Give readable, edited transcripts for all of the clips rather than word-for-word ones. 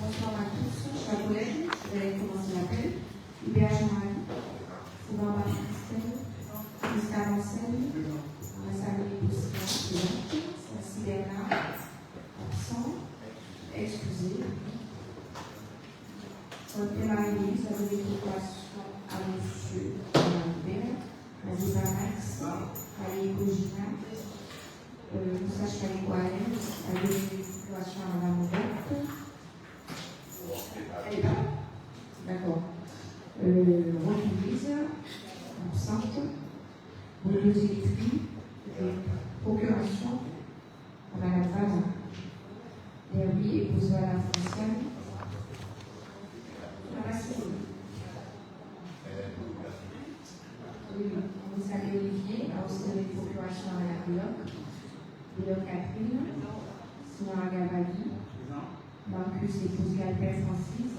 Bonsoir à tous, chers collègues, je vais commencer l'appel. Hubert Jean-Marie, Souvent Baptiste, Christa Marcel, Samuel Boussard, Cécile Bernard, absent, excusez. Votre Marie-Louise, la dédication à M. Albert, Aziza Max, Valérie Gogina, Moussa Chalikouaen, la dédication à Mme Ouverte. Elle est là? D'accord. Roque-Louise, absente. Roque-Louise Électrique, procuration à Mme Vana. Derby, épouse Vala Française. Oui, on salue Olivier, à aussi de procuration à la Piloc, Piloc Catherine, Simona Gavali, Marcus épouse Galpin Francis,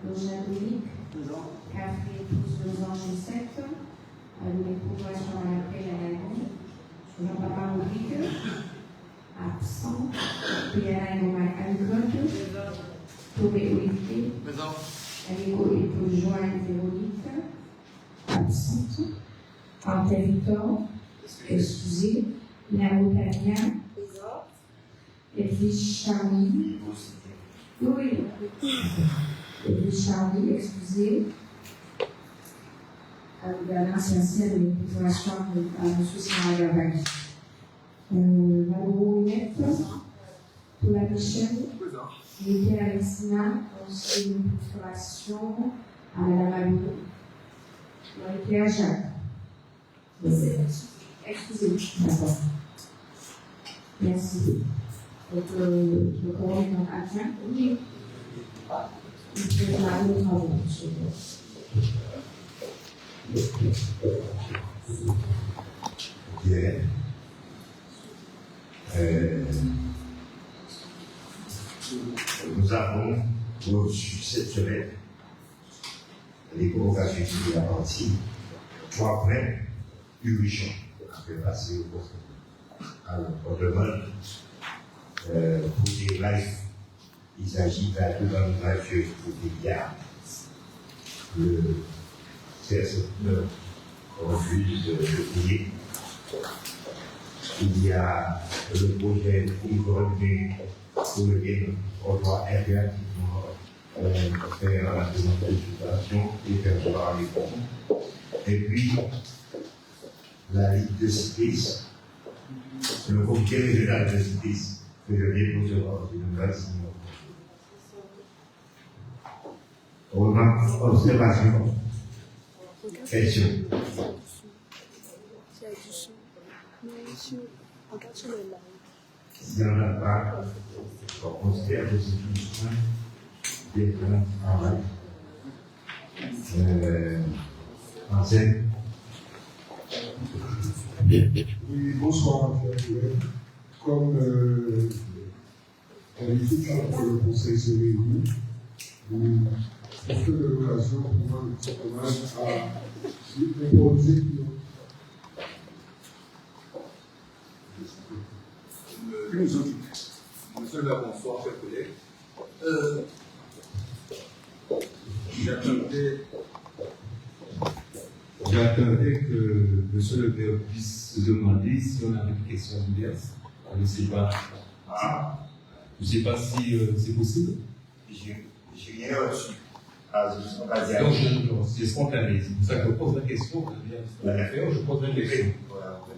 Login Dominique, Café épouse Losange 7, de procuration à la paix à la vie, Jean-Papa Rodrigue, absent, Pierre Ngoman Alcode, Tomé Olivier, Amigo épouse Joanne Véronique, absente. Quentin Victor, excusez. Namo Tania, Edwige Charlie. Oui. Edwige Charlie, excusez. L'ancien ciel de l'épuration à M. Simon Gavali. Madame Roulette, Paula Michel, Michael Alexina, conseiller de procuration à Mme Alou. Marie-Pierre Jacques. Excusez-moi. D'accord. Merci. Donc, le coordinateur adjoint. Oui. Il peut démarrer le travail, monsieur. Bien. Nous avons reçu cette semaine les convocations qui sont parties, 3 points urgents à faire passer au poste. Alors, on demande pour des lives, il s'agit d'un demande live pour des milliards. Le CSE refuse de payer. Il y a le projet Yvonne pour lequel on doit impérativement faire la demande de consultation et faire voir les fonds. Et puis, la Ligue de cyclisme, le comité régional de cyclisme, que je déposerai dans une nouvelle signature. Remarque, observation, question. S'il n'y en a pas, on considère que c'est une soin des travail. Enseigne. Oui, bonsoir, comme d'habitude, quand le conseil se réunit, nous profitons de l'occasion pour rendre un petit hommage à l'imposé. Monsieur le maire, bonsoir, chers collègues. J'attendais que monsieur le maire puisse se demander si on avait des questions diverses. Je ne sais pas. Je ne sais pas si c'est possible. J'ai rien reçu. Donc, c'est spontané. C'est pour ça que je pose la question. Je pose la question.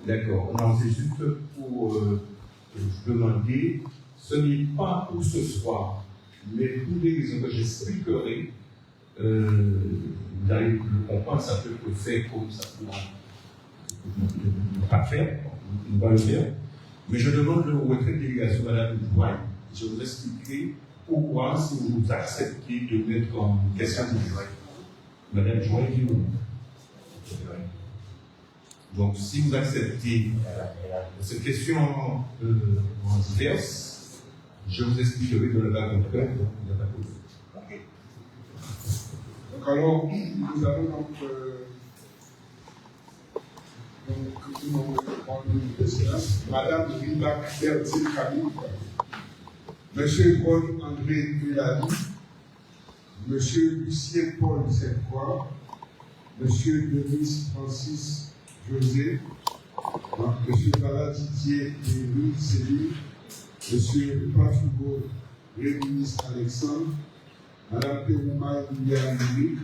D'accord. Non, c'est juste pour demander, ce n'est pas pour ce soir, mais pour des raisons que j'expliquerai. Vous allez le comprendre, ça peut le faire comme ça pourra ne pas faire, on va le faire. Mais je demande le retrait de délégation Madame Joanne. Je vous expliquerai pourquoi, si vous acceptez de mettre en question Madame Joanne qui nous. Donc, si vous acceptez cette question en diverse, je vous expliquerai dans le cas concret. Donc, alors, nous allons donc Madame Ribak Bertil Khalid Monsieur Paul-André Mélanie, Monsieur Lucien Paul Sainte-Croix, Monsieur Denis Francis José, Monsieur Bala Didier et Louis Céline, Monsieur Patrigo Réminis Alexandre, Madame Pérouma Louis,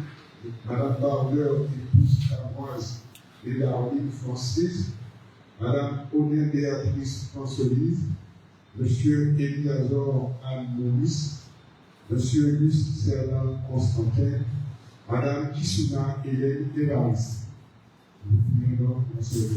Madame Barber, épouse Camoise et Darwin Francis, Madame Oné Béatrice Françoise, Monsieur Eliazor Anne Maurice, Monsieur Luc Sernan Constantin, Madame Kisuna Hélène Évariste. Vous pouvez donc monsieur le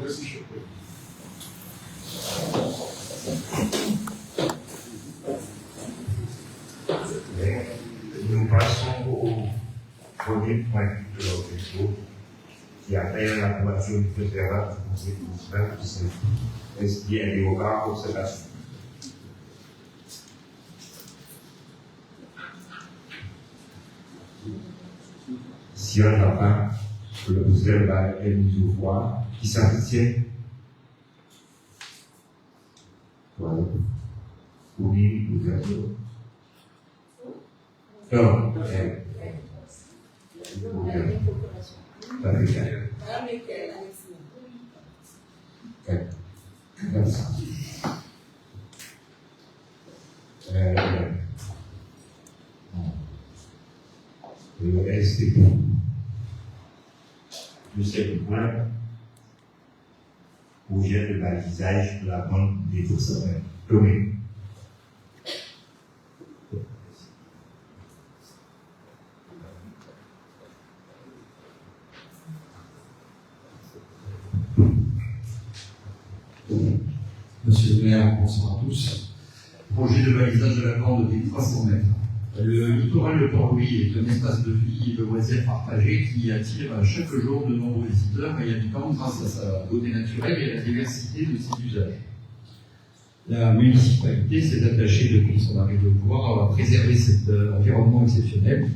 Merci, cher père. Nous passons au premier point de l'ordre du jour, qui appelle l'approbation du préférat du Conseil municipal qui s'inscrit à l'égard observation. Si on n'a pas, le procès va être mis au voie, qui s'abstient. Voilà. Oui, vous êtes non, le STP. Le septième point, projet de balisage de la bande des 200 mètres. Tomé. Monsieur le maire, bonsoir à tous. Projet de balisage de la bande des 300 mètres. Le littoral de Port-Louis est un espace de vie et de loisirs partagés qui attire chaque jour de nombreux visiteurs et habitants grâce à sa beauté naturelle et à la diversité de ses usages. La municipalité s'est attachée depuis son arrivée au pouvoir à préserver cet environnement exceptionnel.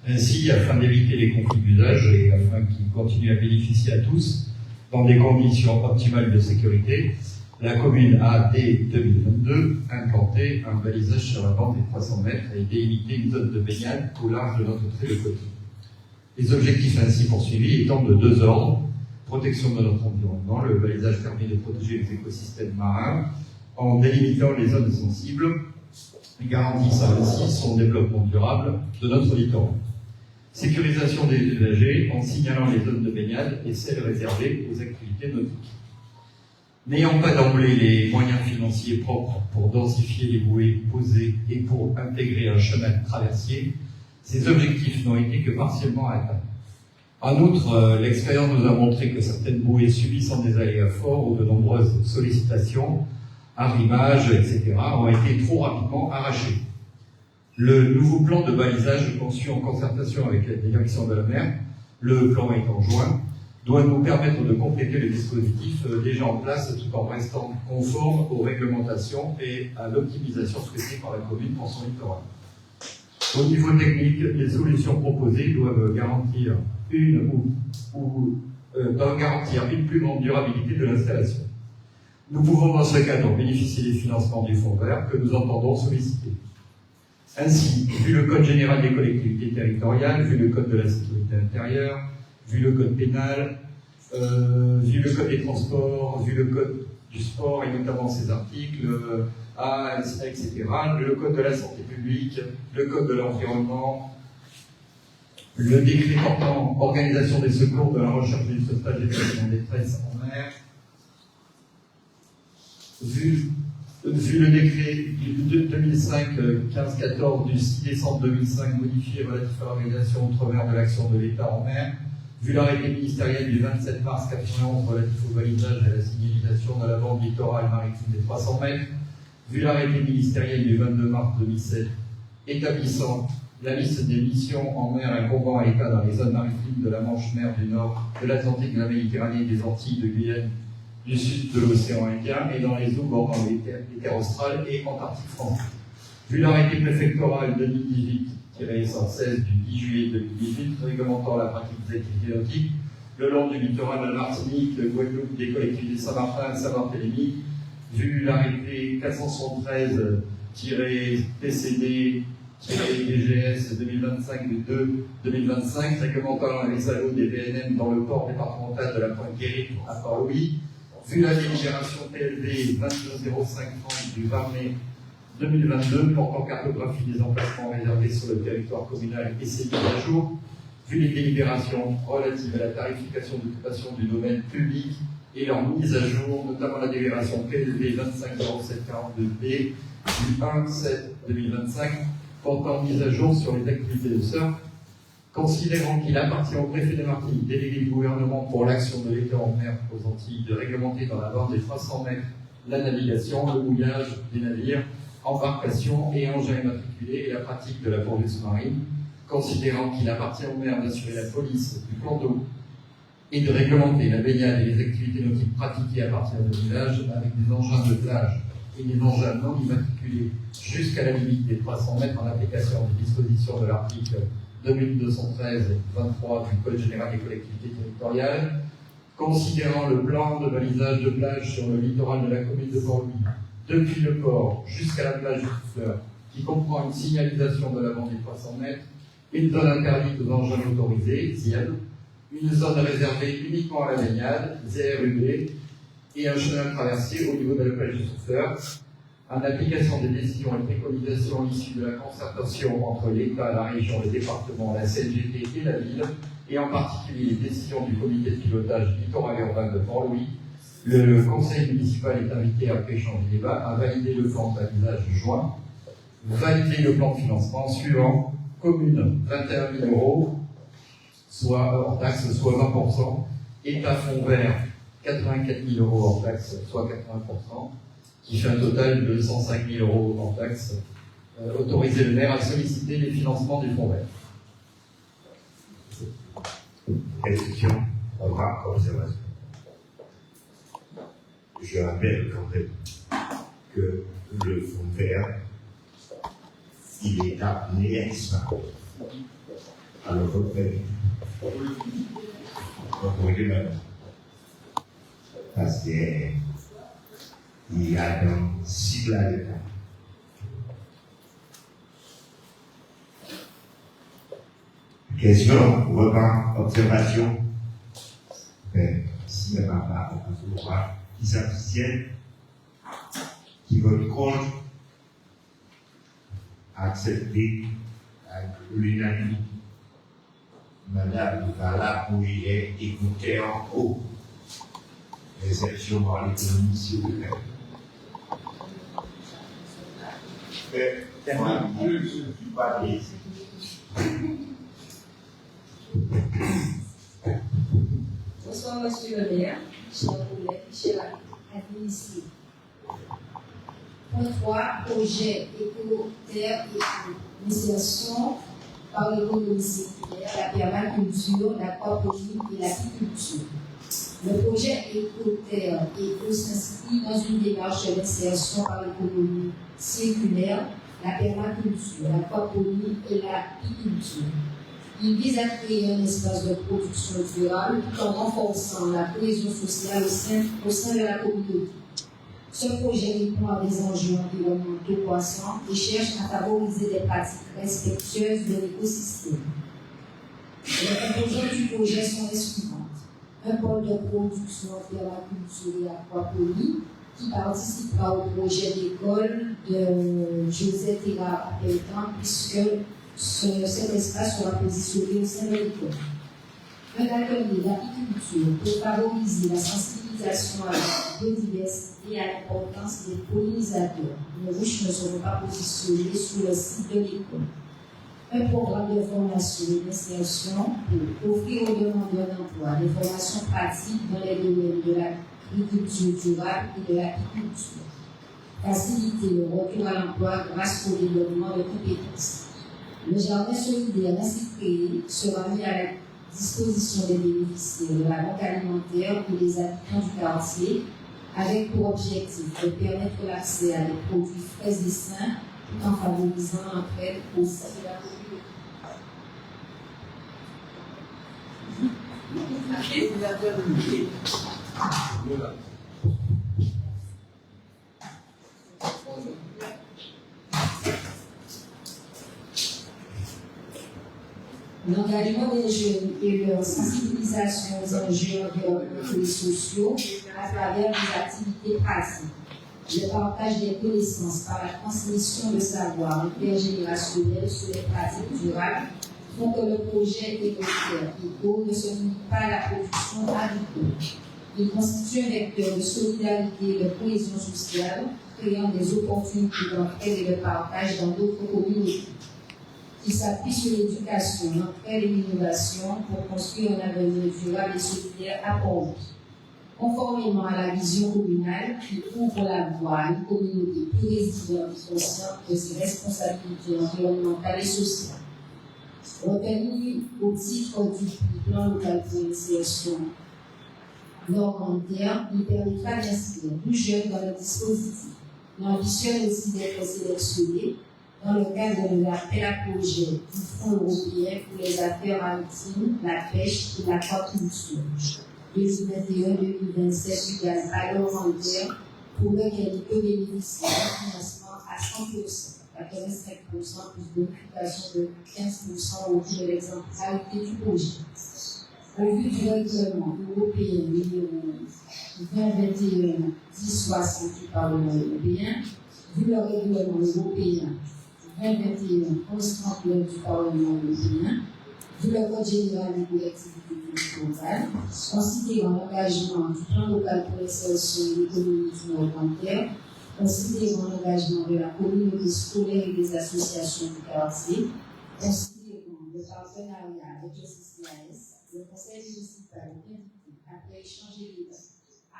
Ainsi, afin d'éviter les conflits d'usage et afin qu'il continue à bénéficier à tous dans des conditions optimales de sécurité, la commune a, dès 2022, implanté un balisage sur la bande des 300 mètres et délimité une zone de baignade au large de notre trait de côte. Les objectifs ainsi poursuivis étant de deux ordres: protection de notre environnement. Le balisage permet de protéger les écosystèmes marins en délimitant les zones sensibles, garantissant ainsi son développement durable de notre littoral. Sécurisation des usagers en signalant les zones de baignade et celles réservées aux activités nautiques. N'ayant pas d'emblée les moyens financiers propres pour densifier les bouées posées et pour intégrer un chemin de traversier, ces objectifs n'ont été que partiellement atteints. En outre, l'expérience nous a montré que certaines bouées subissant des aléas forts ou de nombreuses sollicitations, arrimages, etc., ont été trop rapidement arrachées. Le nouveau plan de balisage conçu en concertation avec la direction de la mer, le plan est en juin, doit nous permettre de compléter le dispositif déjà en place tout en restant conforme aux réglementations et à l'optimisation souhaitée par la commune pour son littoral. Au niveau technique, les solutions proposées doivent garantir une plus grande durabilité de l'installation. Nous pouvons dans ce cadre bénéficier des financements du fonds vert que nous entendons solliciter. Ainsi, vu le Code général des collectivités territoriales, vu le Code de la sécurité intérieure, vu le Code pénal, vu le Code des transports, vu le Code du sport et notamment ses articles A, etc., le Code de la santé publique, le Code de l'environnement, le décret portant organisation des secours, de la recherche et du sauvetage des personnes en détresse en mer, vu le décret du 2005-15-14 du 6 décembre 2005 modifié relatif à l'organisation outre-mer de l'action de l'État en mer, vu l'arrêté ministériel du 27 mars 91 relatif au balisage et à la signalisation de la bande littorale maritime des 300 mètres, vu l'arrêté ministériel du 22 mars 2007 établissant la liste des missions en mer incombant à l'État dans les zones maritimes de la Manche, mer du Nord, de l'Atlantique, de la Méditerranée, des Antilles, de Guyane, du sud de l'océan Indien et dans les eaux bordant les terres australes et antarctiques français. Vu l'arrêté préfectoral 2018-116 du 10 juillet 2018 réglementant la pratique des activités nautiques le long du littoral de la Martinique, de Guadeloupe, des collectivités de Saint-Martin et Saint-Barthélemy, vu l'arrêté 473-PCD-DGS 2025 du 2 2025 réglementant les salauds des VNM dans le port départemental de la Pointe-Guérite à Port-Louis, vu la délibération PLV 220530 du 20 mai 2022 portant cartographie des emplacements réservés sur le territoire communal et ses mises à jour, vu les délibérations relatives à la tarification d'occupation du domaine public et leur mise à jour, notamment la délibération PLV 250742B du 1-7-2025 portant mise à jour sur les activités de surf, considérant qu'il appartient au préfet de Martinique, délégué du gouvernement pour l'action de l'État en mer aux Antilles, de réglementer dans la bande des 300 mètres la navigation, le mouillage des navires, embarcations et engins immatriculés et la pratique de la plongée sous-marine, considérant qu'il appartient aux maires d'assurer la police du plan d'eau et de réglementer la baignade et les activités nautiques pratiquées à partir de village avec des engins de plage et des engins non immatriculés jusqu'à la limite des 300 mètres en application des dispositions de l'article 2213-23 du Code général des collectivités territoriales, considérant le plan de balisage de plage sur le littoral de la commune de Port-Louis, depuis le port jusqu'à la plage du Fleur, qui comprend une signalisation de la bande des 300 mètres, une zone interdite aux engins autorisés, ZIEL, une zone réservée uniquement à la baignade, ZRUB, et un chemin traversé au niveau de la plage du Souffleur, en application des décisions et préconisations issues de la concertation entre l'État, la région, le département, la CNGT et la ville, et en particulier les décisions du comité de pilotage littoral urbain de Port-Louis. Le conseil municipal est invité, après échange de débat, à valider le plan de balisage juin, valider le plan de financement suivant: commune 21 000 €, soit hors taxe, soit 20%, État fonds vert 84 000 € hors taxe, soit 80%, qui fait un total de 105 000 € hors taxe. Autoriser le maire à solliciter les financements du fonds vert. Question, remarque, observation. Je rappelle quand même que le fonds vert, il est appelé à disparaître. Alors, reconnaissez maintenant. Parce qu'il y a une cible à l'État. Question, remarque, observation. Si le papa, qui s'abstiennent, qui votent contre, accepter l'unanimité. Madame Vala pourrait écouter en haut les actions par l'économie sur le terrain. Moi, je ne suis pas ici. Bonsoir, monsieur le maire, chers collègues, chers administrés. Point 3, projet éco-terre et initiation par l'économie circulaire, la permaculture, l'aquaponie et l'apiculture. Le projet éco-terre s'inscrit dans une démarche d'insertion par l'économie circulaire, la permaculture, l'aquaponie et l'apiculture. Il vise à créer un espace de production durable tout en renforçant la cohésion sociale au sein de la communauté. Ce projet répond à des enjeux environnementaux croissants et cherche à favoriser des pratiques respectueuses de l'écosystème. Les composantes du projet sont les suivantes: un pôle de production en permaculture et aquaponie qui participera au projet d'école de José Terra à Pelletan, puisque cet espace sera positionné au sein de l'école. Un atelier d'apiculture pour favoriser la sensibilisation à la biodiversité et à l'importance des pollinisateurs. Les ruches ne seront pas positionnées sur le site de l'école. Un programme de formation et d'insertion pour offrir aux demandeurs d'emploi des formations pratiques dans les domaines de l'agriculture durable et de l'apiculture. faciliter le retour à l'emploi grâce au développement de compétences. Le jardin solidaire ainsi créé sera mis à la disposition des bénéficiaires de la banque alimentaire pour les habitants du quartier, avec pour objectif de permettre l'accès à des produits frais et sains tout en favorisant l'entraide au sein de la communauté. L'engagement des jeunes et leur sensibilisation aux enjeux environnementaux et sociaux à travers des activités pratiques, le partage des connaissances par la transmission de savoir intergénérationnel sur les pratiques durables font que le projet écosphère ECO ne se limite pas à la production agricole. Il constitue un vecteur de solidarité et de cohésion sociale, créant des opportunités d'entraide et de partage dans d'autres communautés. Il s'appuie sur l'éducation, l'entraide et l'innovation pour construire un avenir durable et solidaire à Port-au-Prince. Conformément à la vision communale qui ouvre la voie à une communauté plus résiliente et consciente de ses responsabilités environnementales et sociales. Retenu au titre du plan local pour l'insertion nord-grandaire, il permettra d'inscrire plus jeunes dans le dispositif. L'ambition aussi d'être sélectionné dans le cadre de l'appel à projet du Fonds européen pour les affaires maritimes, la pêche et l'aquaculture 2021-2027 égale valeur rentière pour lequel il peut bénéficier d'un financement à 100%, 85% plus bonification de 15% au cours de l'exemplarité du projet. Au vu du règlement européen numéro 2021-1060 du Parlement européen, vu le règlement européen 2021-1139 du Parlement européen, vu le Code général des collectivités territoriales, considérant l'engagement du plan local pour l'insertion et l'économie du Nord-Grandaire, considérant l'engagement de la communauté scolaire et des associations du quartier, considérant le partenariat avec le CCAS, le conseil municipal est invité, après échanger les dates, à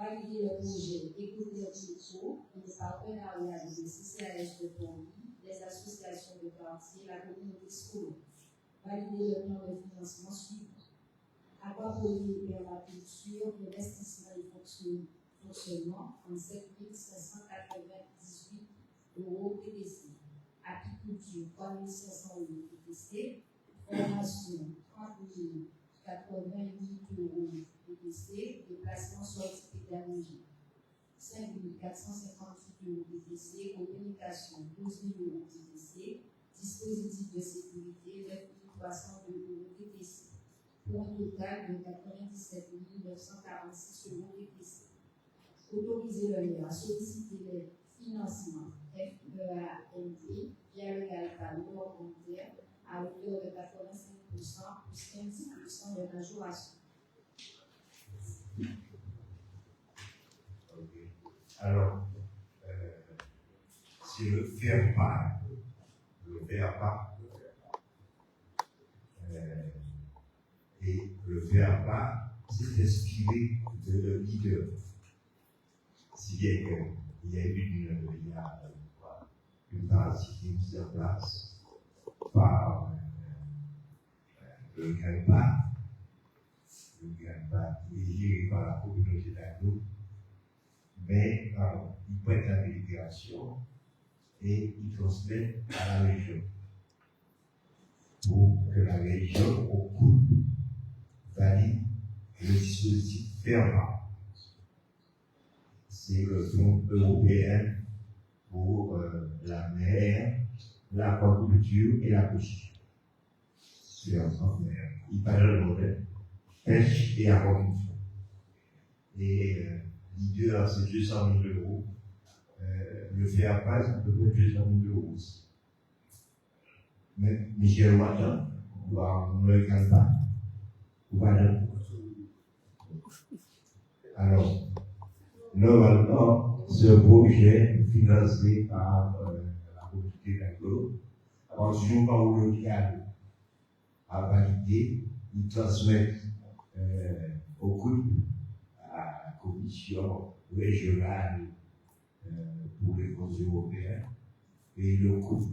valider le projet Écouter Tico et le partenariat avec le CCAS de Pont-Louis, les associations de quartier, la communauté scolaire. Valider le plan de financement suivant. Aquaponie et permaculture, investissement et fonctionnement en 7 598 € TTC. Apiculture, 3 500 € TTC. Formation, 30 088 € TTC. Déplacement sortie pédagogique, 5 458 € TTC. Communication, 12 000 € TTC. Dispositif de sécurité, 9 302 € TTC. Pour un total de 97 946 € TTC. Autoriser le maire à solliciter les financements FEAMP via le GALPA Nord-Grandaire à hauteur de 85% plus 15% de majoration. Okay. Alors, c'est le faire part. Et le faire part, c'est inspiré de le leader. Si bien qu'il y a eu une partie mise en place par le GALPA dirigé par la communauté d'Aglo, mais il prête la délibération et il transmet à la région pour que la région, au coup, valide le dispositif ferme. C'est le Fonds européen pour la mer, l'aquaculture et la pêche. C'est ensemble, il parle de pêche et aquaculture. Et l'idée, c'est 200 000 €. Le faire pas, c'est à peu près 200 000 € aussi. Mais Michel Watton, on ne le calme pas. Voilà. Alors, normalement, ce projet financé par la communauté d'Aglo, à partir du moment où le cadre a validé, il transmet au groupe, à la commission régionale pour les fonds européens et le coût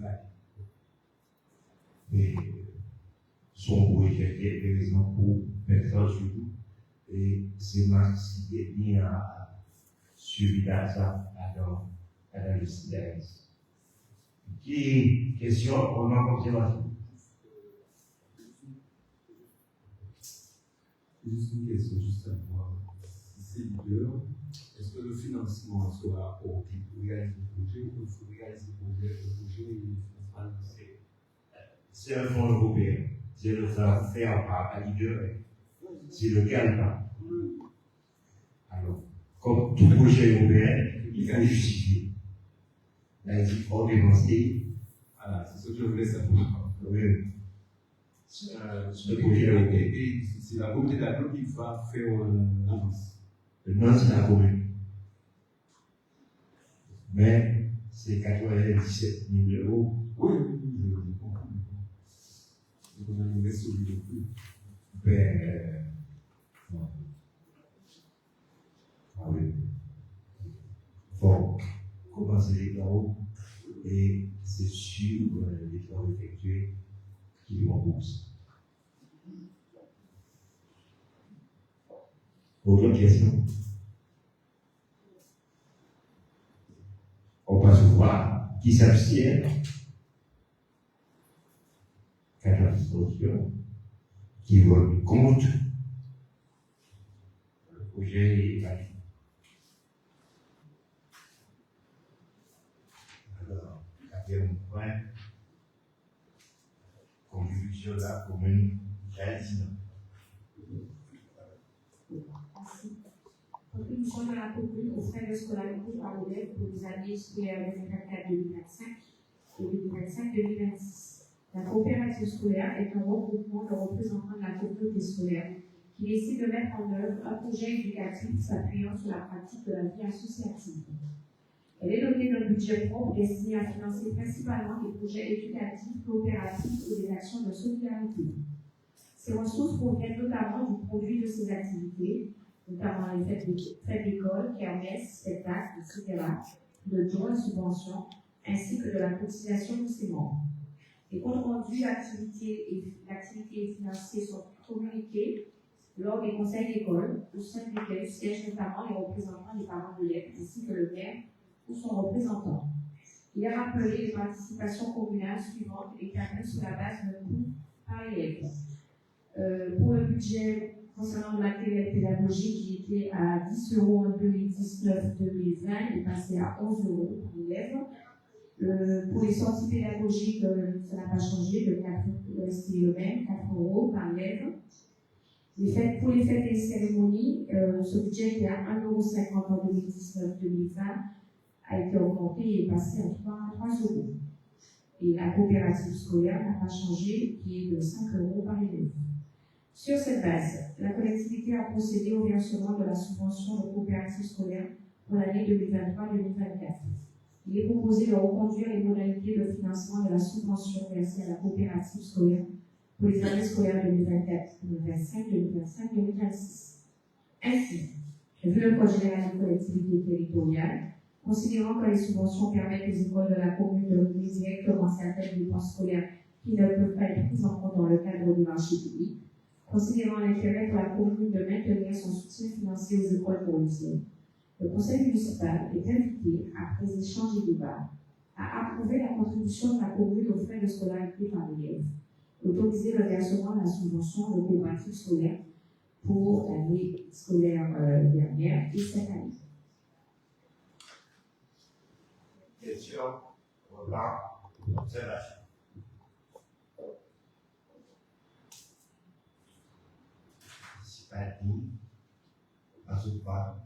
et son projet qui est intéressant pour mettre ça sur nous. Et c'est Max qui est mis à suivre ça dans le système. Qui question, on a observation. Juste une question, juste à voir. Si c'est leader, est-ce que le financement sera pour réaliser le projet ou il faut réaliser le projet et le financement c'est un fonds européen. C'est le faire par leader. C'est le cas. Alors, comme tout projet européen, il faut justifier. Là, il faut dépenser. Voilà, c'est ce que je voulais savoir. Oui. C'est le projet européen. Et c'est la communauté d'Aglo qui va faire l'avance. Non, c'est la commune. Mais c'est 97 000 euros. Oui, je comprends. Donc on a une mauvaise solution. Ben, non. Ah oui. Il faut commencer les travaux et c'est sur les travaux effectués qui remboursent. Autre question? On passe au voir qui s'abstient. 4 abstentions. Qui vote contre. Le projet est validé. Alors, 4e point. Contribution de la commune Jalzina. Merci. Contribution de la commune aux frais de scolarité par l'élève pour les années scolaires 2024-2025 et 2025-2026. La coopérative scolaire est un regroupement de représentants de la communauté scolaire qui décide de mettre en œuvre un projet éducatif s'appuyant sur la pratique de la vie associative. Elle est dotée d'un budget propre destiné à financer principalement des projets éducatifs, coopératifs et des actions de solidarité. Ces ressources proviennent notamment du produit de ces activités, notamment les fêtes d'école, kermesse, spectacles, etc., de dons et subventions, ainsi que de la cotisation de ses membres. Les comptes rendus d'activité et financiers sont communiqués lors des conseils d'école, au sein desquels siègent notamment les représentants des parents d'élèves ainsi que le maire ou son représentant. Il est rappelé les participations communales suivantes établies sur la base d'un coût par élève. Pour le budget concernant le matériel pédagogique qui était à 10 euros en 2019-2020, il est passé à 11 euros par élève. Pour les sorties pédagogiques, ça n'a pas changé, le cap c'est le même, 4 euros par élève. Pour les fêtes et cérémonies, ce budget était à 1,50 € en 2019-2020, a été augmenté et est passé à 3 euros. Et la coopérative scolaire n'a pas changé, qui est de 5 euros par élève. Sur cette base, la collectivité a procédé au versement de la subvention de coopérative scolaire pour l'année 2023-2024. Il est proposé de reconduire les modalités de financement de la subvention versée à la coopérative scolaire pour les années scolaires 2024, 2025, 2025, 2026. Ainsi, vu le Code général des collectivités territoriales, considérant que les subventions permettent aux écoles de la commune de régler directement certaines dépenses scolaires qui ne peuvent pas être prises en compte dans le cadre du marché public, considérant l'intérêt pour la commune de maintenir son soutien financier aux écoles provinciales, le conseil municipal est invité, après échanges et débats, à approuver la contribution de la commune aux frais de scolarité par l'élève, autoriser le versement de la subvention de coopérative scolaire pour l'année scolaire dernière et cette année. Question, regard, observation. C'est pas dit, pas ou pas.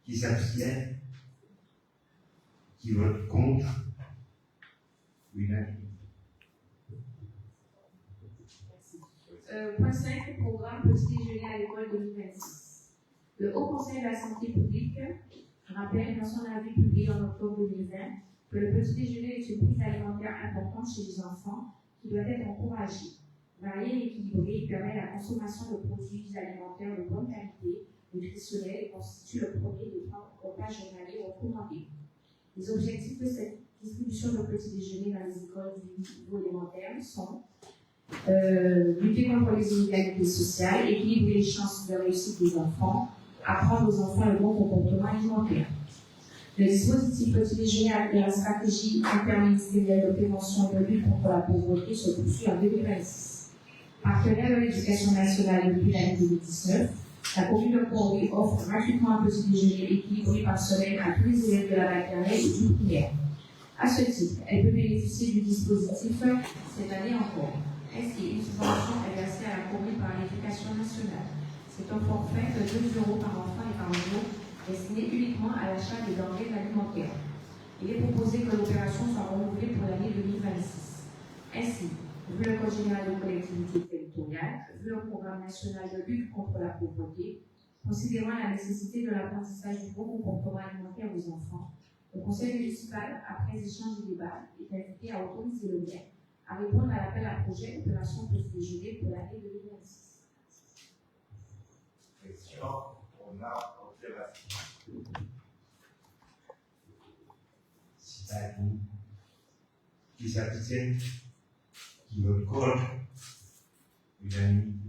Qui s'abstient, qui vote contre, unanime. Point 5, programme Petit déjeuner à l'école 2026. Le Haut Conseil de la santé publique rappelle dans son avis publié en octobre 2020 que le petit déjeuner est une prise alimentaire importante chez les enfants qui doit être encouragée. Varié et équilibré, il permet la consommation de produits alimentaires de bonne qualité, nutritionnels et constitue le premier des 3 repas journaliers recommandés. Les objectifs de cette distribution de petits déjeuners dans les écoles du niveau élémentaire sont lutter contre les inégalités sociales, équilibrer les chances de réussite des enfants, apprendre aux enfants le bon comportement alimentaire. Le dispositif petit déjeuner de la stratégie interministérielle de prévention et de lutte contre la pauvreté se poursuit en 2026. Partenaire de l'éducation nationale depuis l'année 2019, la commune de Port-Louis offre gratuitement un petit déjeuner équilibré par semaine à tous les élèves de la maternelle et du primaire. À ce titre, elle peut bénéficier du dispositif cette année encore. Ainsi, une subvention est versée à la commune par l'éducation nationale. C'est un forfait de 2 € par enfant et par jour, destiné uniquement à l'achat des denrées alimentaires. Il est proposé que l'opération soit renouvelée pour l'année 2026. Ainsi, vu le Code général des collectivités territoriales, vu le programme national de lutte contre la pauvreté, considérant la nécessité de l'apprentissage du bon comportement alimentaire aux enfants, le Conseil municipal, après échange et débat, est invité à autoriser le maire à répondre à l'appel à projet Opération Petit Déjeuner pour l'année 2026. Question, on a observation. C'est-à-dire qui s'abstiennent, qui votent contre, unanimité.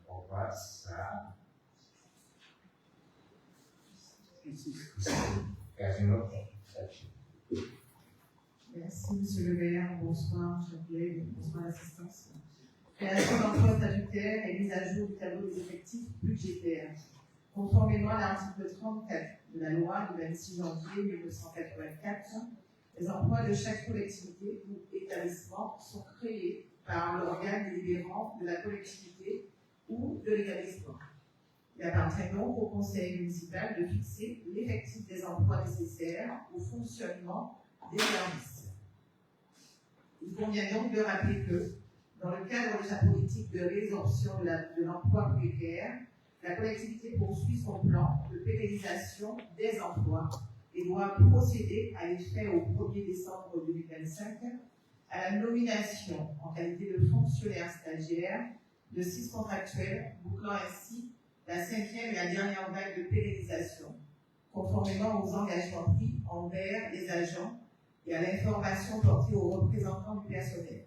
On passe à Casino. Merci, Monsieur le maire. Bonsoir, chers collègues. Bonsoir, l'assistance. Création d'emplois statutaires et mise à jour du tableau des effectifs budgétaires. Conformément à l'article 34 de la loi du 26 janvier 1984, les emplois de chaque collectivité ou établissement sont créés par l'organe délibérant de la collectivité ou de l'établissement. Il appartient donc au conseil municipal de fixer l'effectif des emplois nécessaires au fonctionnement des services. Il convient donc de rappeler que, dans le cadre de sa politique de résorption de l'emploi précaire, la collectivité poursuit son plan de pérennisation des emplois et doit procéder à l'effet au 1er décembre 2025 à la nomination en qualité de fonctionnaire stagiaire de 6 contractuels, bouclant ainsi la 5e et la dernière vague de pérennisation, conformément aux engagements pris envers les agents et à l'information portée aux représentants du personnel.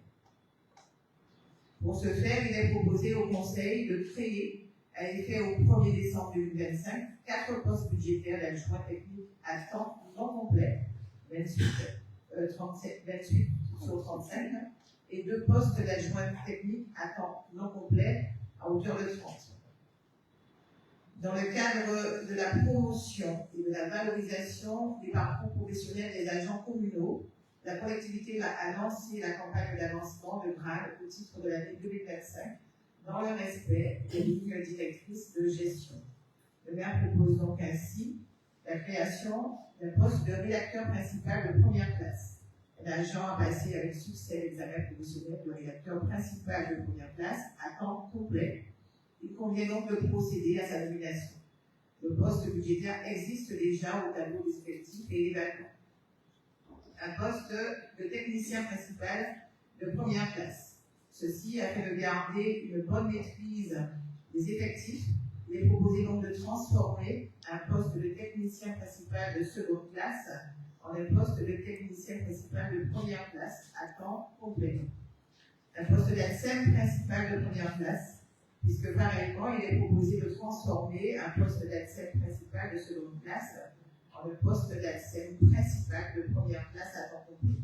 Pour ce faire, il est proposé au Conseil de créer, à effet au 1er décembre 2025, 4 postes budgétaires d'adjoints techniques à temps non complet, 28 sur 35, et 2 postes d'adjoints techniques à temps non complet à hauteur de 30. Dans le cadre de la promotion et de la valorisation des parcours professionnels des agents communaux, la collectivité a lancé la campagne d'avancement de grade au titre de l'année 2025 dans le respect des lignes directrices de gestion. Le maire propose donc ainsi la création d'un poste de rédacteur principal de première classe. Un agent a passé avec succès l'examen professionnel de rédacteur principal de première classe à temps complet. Il convient donc de procéder à sa nomination. Le poste budgétaire existe déjà au tableau des effectifs et est vacant. Un poste de technicien principal de première classe. Ceci afin de garder une bonne maîtrise des effectifs. Il est proposé donc de transformer un poste de technicien principal de seconde classe en un poste de technicien principal de première classe à temps complet. Un poste d'ADSEM principal de première classe, puisque pareillement, il est proposé de transformer un poste d'ADSEM principal de seconde classe en un poste d'ADSEM principal de première classe à temps complet.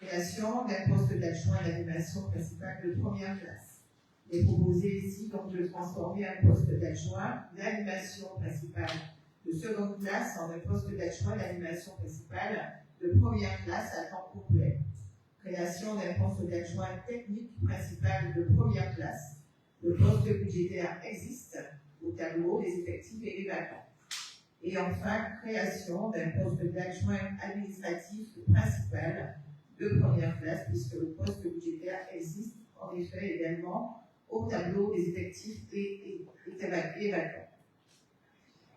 Création d'un poste d'adjoint d'animation principal de première classe. Il est proposé ici donc de transformer un poste d'adjoint d'animation principale de seconde classe en un poste d'adjoint d'animation principale de première classe à temps complet. Création d'un poste d'adjoint technique principal de première classe. Le poste budgétaire existe au tableau des effectifs et des vacants. Et enfin, création d'un poste d'adjoint administratif principal de première classe, puisque le poste budgétaire existe en effet également au tableau des effectifs et vacants.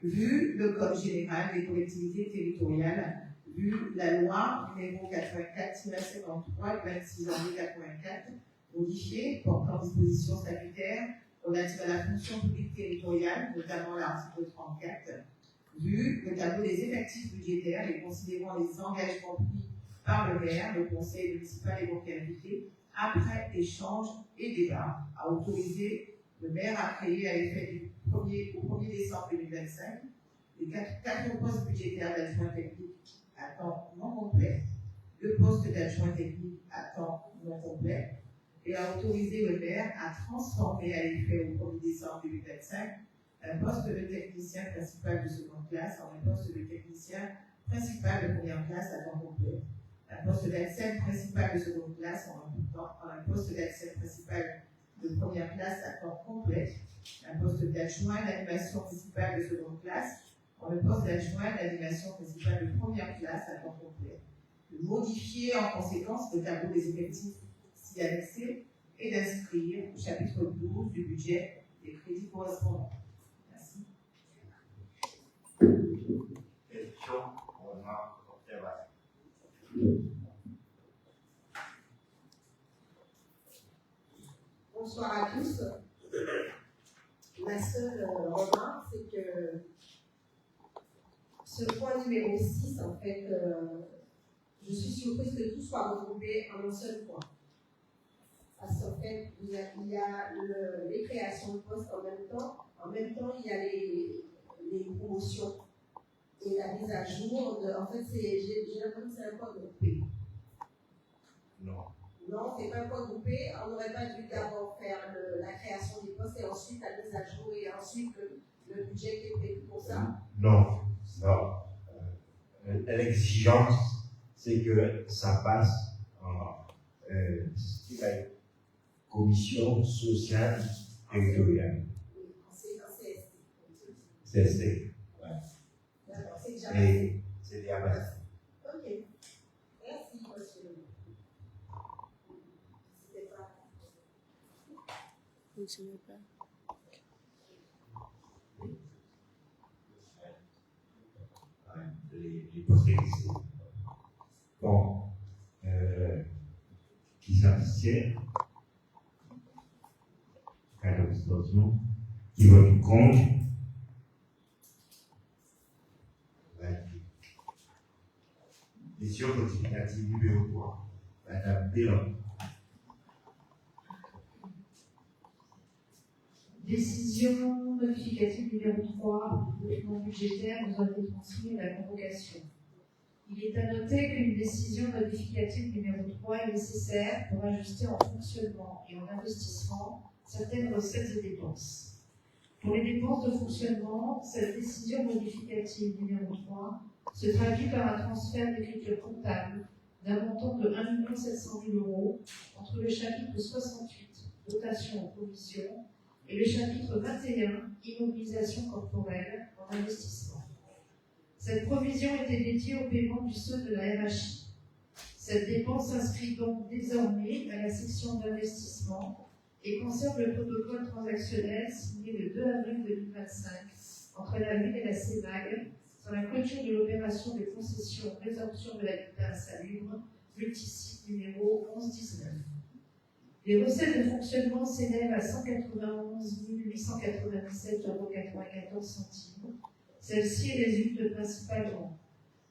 Vu le Code général des collectivités territoriales, vu la loi numéro 84-53 du 26 janvier 84, modifiée, portant dispositions statutaires relatives à la fonction publique territoriale, notamment l'article 34, vu le tableau des effectifs budgétaires et considérant les engagements pris par le maire, le conseil municipal et banquier invité, après échange et débat, à autoriser le maire à créer à l'effet au 1er décembre 2025 les 4 postes budgétaires d'adjoint technique à temps non complet, 2 postes d'adjoint technique à temps non complet, et à autoriser le maire à transformer à l'effet au 1er décembre 2025 un poste de technicien principal de seconde classe en un poste de technicien principal de première classe à temps complet, un poste d'accès principal de seconde classe en un poste d'accès principal de première classe à temps complet, un poste d'adjoint d'animation principale de seconde classe en un poste d'adjoint d'animation principale de première classe à temps complet, de modifier en conséquence le tableau des effectifs s'y annexé et d'inscrire au chapitre 12 du budget les crédits correspondants. Merci. Questions, remarques, observations. Bonsoir à tous. Ma seule remarque, c'est que ce point numéro 6, en fait, je suis surprise que tout soit regroupé en un seul point. Parce qu'en fait, il y a les créations de postes en même temps. En même temps, il y a les promotions et la mise à jour. En fait, j'ai l'impression que c'est un point groupé. Non. Non, c'est pas un point groupé. On n'aurait pas dû d'abord faire la création des postes et ensuite la mise à jour et ensuite le budget qui est prévu pour ça. Non. L'exigence, c'est que ça passe en commission sociale territoriale. C'est CST. D'accord, c'est déjà Et c'est déjà passé. Ok. Merci, monsieur. C'était pas. Les postes existants. Bon, qui s'abstiennent, cas d'abstention, qui votent contre, 28. Décision continuative numéro 3, Madame Bélan. Décision modificative numéro 3, le document budgétaire nous a été transmis à la convocation. Il est à noter qu'une décision modificative numéro 3 est nécessaire pour ajuster en fonctionnement et en investissement certaines recettes et dépenses. Pour les dépenses de fonctionnement, cette décision modificative numéro 3 se traduit par un transfert d'écriture comptable d'un montant de 1 700 000 € entre le chapitre 68, dotation aux provisions, et le chapitre 21, immobilisation corporelle en investissement. Cette provision était dédiée au paiement du solde de la RHI. Cette dépense s'inscrit donc désormais à la section d'investissement et conserve le protocole transactionnel signé le 2 avril 2025 entre la ville et la CEMAG sur la clôture de l'opération de concession résorption de l'habitat insalubre, multisite numéro 1119. Les recettes de fonctionnement s'élèvent à 191 897,94 €. Celle-ci résulte principalement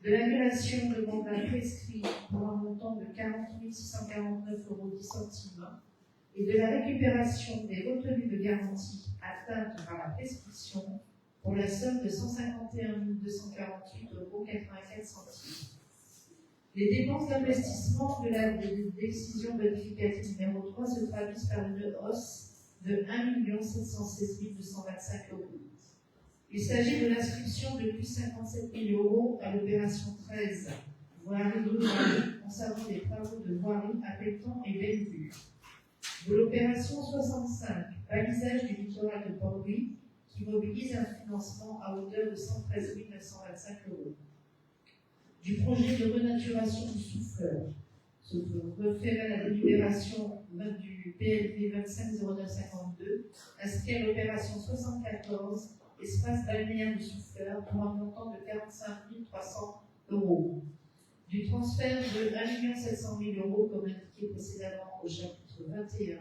de l'annulation de mandat prescrit pour un montant de 40 649,10 € et de la récupération des retenues de garantie atteintes par la prescription pour la somme de 151 248,84 €. Les dépenses d'investissement de la décision modificative numéro 3 se traduisent par une hausse de 1 716 225 €. Il s'agit de l'inscription de plus 57 000 € à l'opération 13, voirie rurale, concernant les travaux de voirie à Pétan et Bellevue. De l'opération 65, balisage du littoral de Port-Louis, qui mobilise un financement à hauteur de 113 925 €. Du projet de renaturation du souffleur, se refait à la délibération du PLV 250952, inscrit à l'opération 74, espace balnéaire du souffleur, pour un montant de 45 300 €. Du transfert de 1 700 000 €, comme indiqué précédemment au chapitre 21,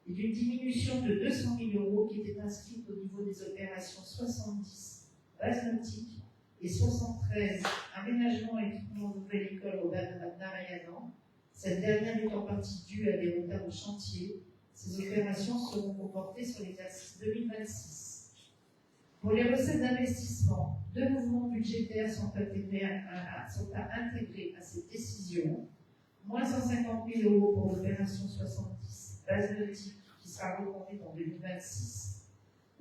et d'une diminution de 200 000 € qui était inscrite au niveau des opérations 70, base nautique, et 73, aménagement et équipement de nouvelle école au bas de Narayanan. Cette dernière est en partie due à des retards de chantier. Ces opérations seront reportées sur l'exercice 2026. Pour les recettes d'investissement, 2 mouvements budgétaires sont intégrés à cette décision. Moins 150 000 € pour l'opération 70, base nautique, qui sera reconduite en 2026.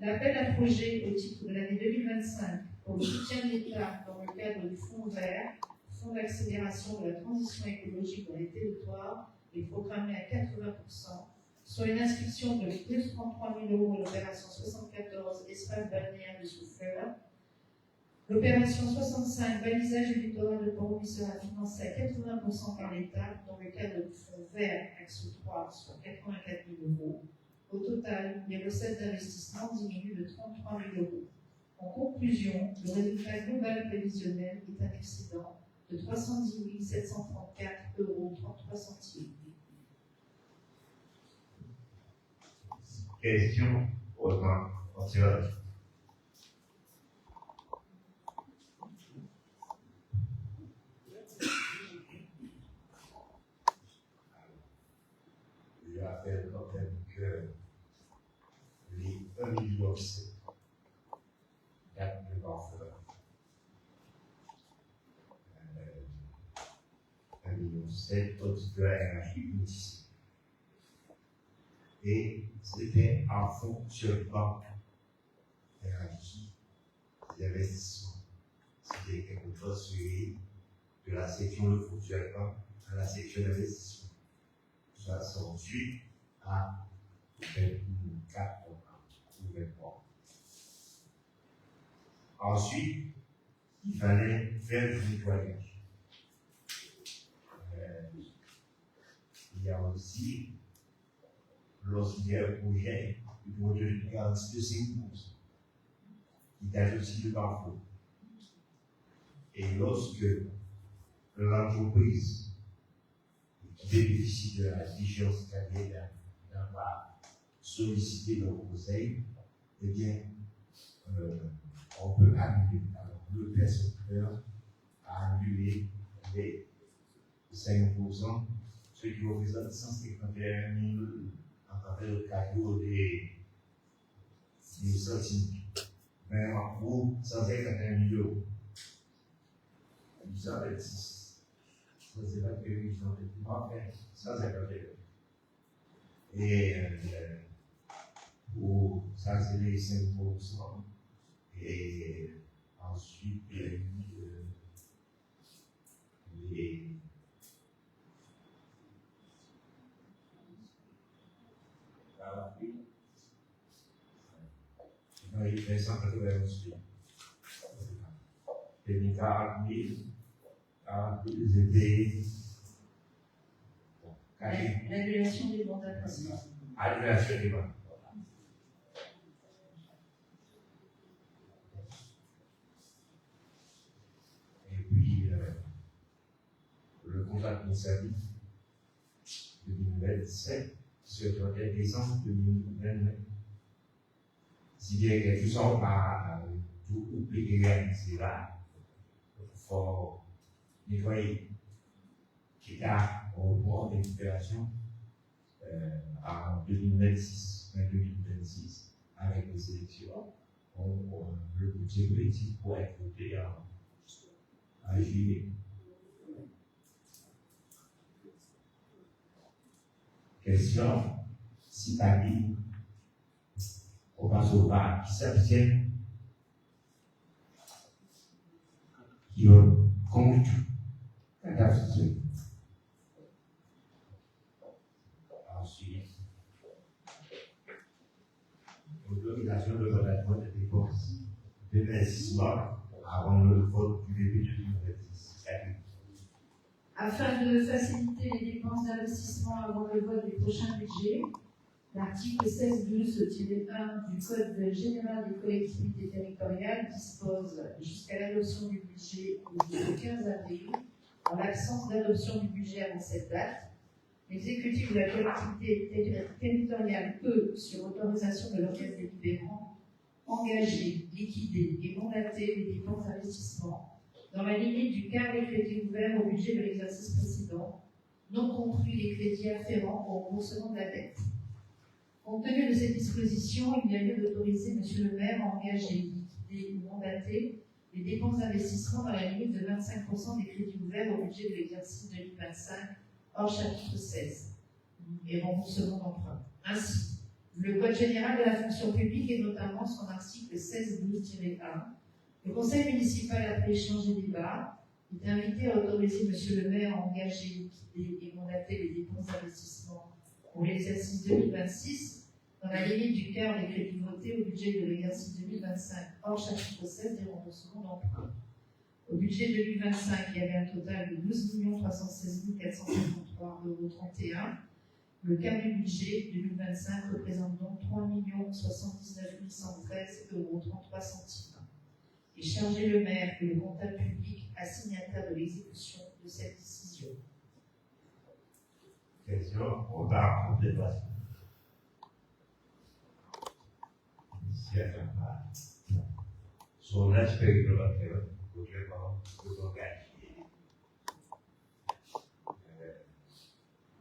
L'appel à projet au titre de l'année 2025 pour le soutien de l'État dans le cadre du Fonds vert, Fonds d'accélération de la transition écologique dans les territoires, est programmé à 80%, soit une inscription de plus 33 000 € à l'opération 74, espace balnéaire de Souffleur. L'opération 65, balisage du littoral de Port-Louis, sera financée à 80% par l'État dans le cadre du Fonds vert, axe 3, soit 84 000 €. Au total, les recettes d'investissement diminuent de 33 000 €. En conclusion, le résultat global prévisionnel est un excédent de 310 734 € 33 centimes. Question autrement, continuez. Je rappelle quand même que les 1,7 million de parfums, 1,7 million au-dessus de la RH initiale. Et c'était en fonctionnement RH d'investissement. C'était quelque chose suivi de la section de fonctionnement à la section d'investissement. 68 à 24 ou 23. Ensuite, il fallait faire du nettoyage. Il y a aussi, lorsqu'il y a un projet, il faut donner une garantie de 5%, qui date aussi de parfois. Et lorsque l'entreprise qui bénéficie de la vigilance carrière n'a pas sollicité le conseil, eh bien, on peut annuler. Alors, le percepteur a annulé les 5%, ce qui représente 151 000 en faveur de cadeau des centimes. Mais en gros, 151 000 €. 826. Ça, c'est la prévision de enfin, 151 €. Et pour ça, c'est les 5%. Et ensuite, il y a eu les il fait 191 000. Et 40 000 étaient L'annulation des mandats principaux. annulation des mandats. Et puis, le contrat de service de 2027 sur le 31 décembre 2029. Si bien quelque chose par tout réalisé là, il faut nettoyer qui a au bord de récupération en 2026 avec les élections. Le budget politique pourrait être voté en juillet. Question, si parmi on passe au bas qui s'abstiennent, qui ont contre la abstention. Ensuite, l'autorisation de relèvement des dépenses d'investissement avant le vote du début de 2026. Afin de faciliter les dépenses d'investissement avant le vote du prochain budget, l'article 16-12-1 du Code général des collectivités territoriales dispose jusqu'à l'adoption du budget jusqu'au 15 avril, en l'absence d'adoption du budget avant cette date, l'exécutif de la collectivité territoriale peut, sur autorisation de l'organe délibérant, engager, liquider et mandater les dépenses d'investissement dans la limite du quart des crédits ouverts au budget de l'exercice précédent, non compris les crédits afférents au remboursement de la dette. Compte tenu de cette disposition, il y a lieu d'autoriser M. le maire à engager, liquider ou mandater les dépenses d'investissement dans la limite de 25% des crédits ouverts au budget de l'exercice 2025, hors chapitre 16, et remboursement d'emprunt. Ainsi, le Code général de la fonction publique et notamment son article 16-12-1, le Conseil municipal, après échange et débat, est invité à autoriser M. le maire à engager, liquider et mandater les dépenses d'investissement pour l'exercice 2026 dans la limite du quart des crédits votés au budget de l'exercice 2025, hors chapitre 16 des remboursements d'emprunt. Au budget 2025, il y avait un total de 12 316 453,31 €. Le quart du budget 2025 représente donc 3 079 113,33 €. Et charger le maire et le comptable public à signataire de l'exécution de cette décision. Question, on va en débat. Son aspect global, vraiment, de langage.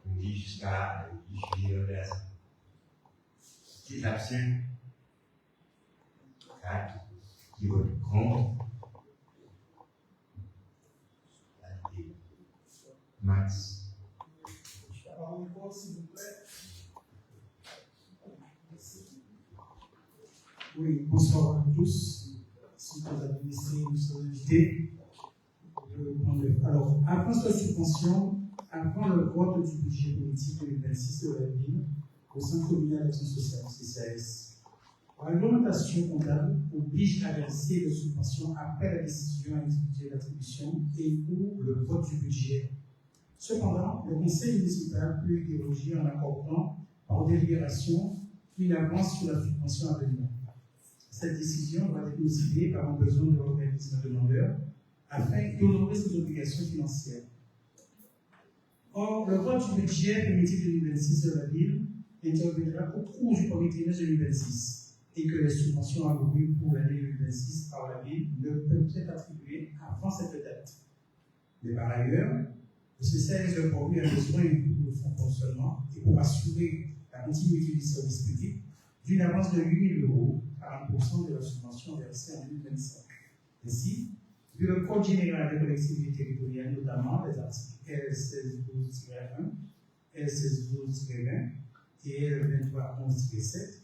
On dit jusqu'à juillet, on laisse. Petit absent, 4, qui vote contre, Max. S'il vous plaît. Oui, bonsoir à tous. Si vous avez laissé nous invités. Alors, avant cette suspension, avant le vote du budget politique 2026 de la ville, au Centre communal d'action sociale, CCAS, la réglementation comptable oblige à verser les subventions après la décision à exécuter l'attribution et ou le vote du budget. Cependant, le conseil municipal peut y déroger en accordant par délibération une avance sur la subvention à venir. Cette décision va être motivée par un besoin de l'organisme demandeur afin d'honorer ses obligations financières. Or, le vote du budget primitif 2026 de la ville interviendra au cours du premier trimestre 2026 et que les subventions allouées pour l'année 2026 par la ville ne peuvent être attribuées avant cette date. Mais par ailleurs, le CCAS de Port-Louis a besoin pour son fonctionnement et pour assurer la continuité du service public d'une avance de 8 000 €, 40% de la subvention versée en 2025. Ainsi, vu le Code général des collectivités territoriales, notamment les articles L1612-1, L1612-20 et L2311-7,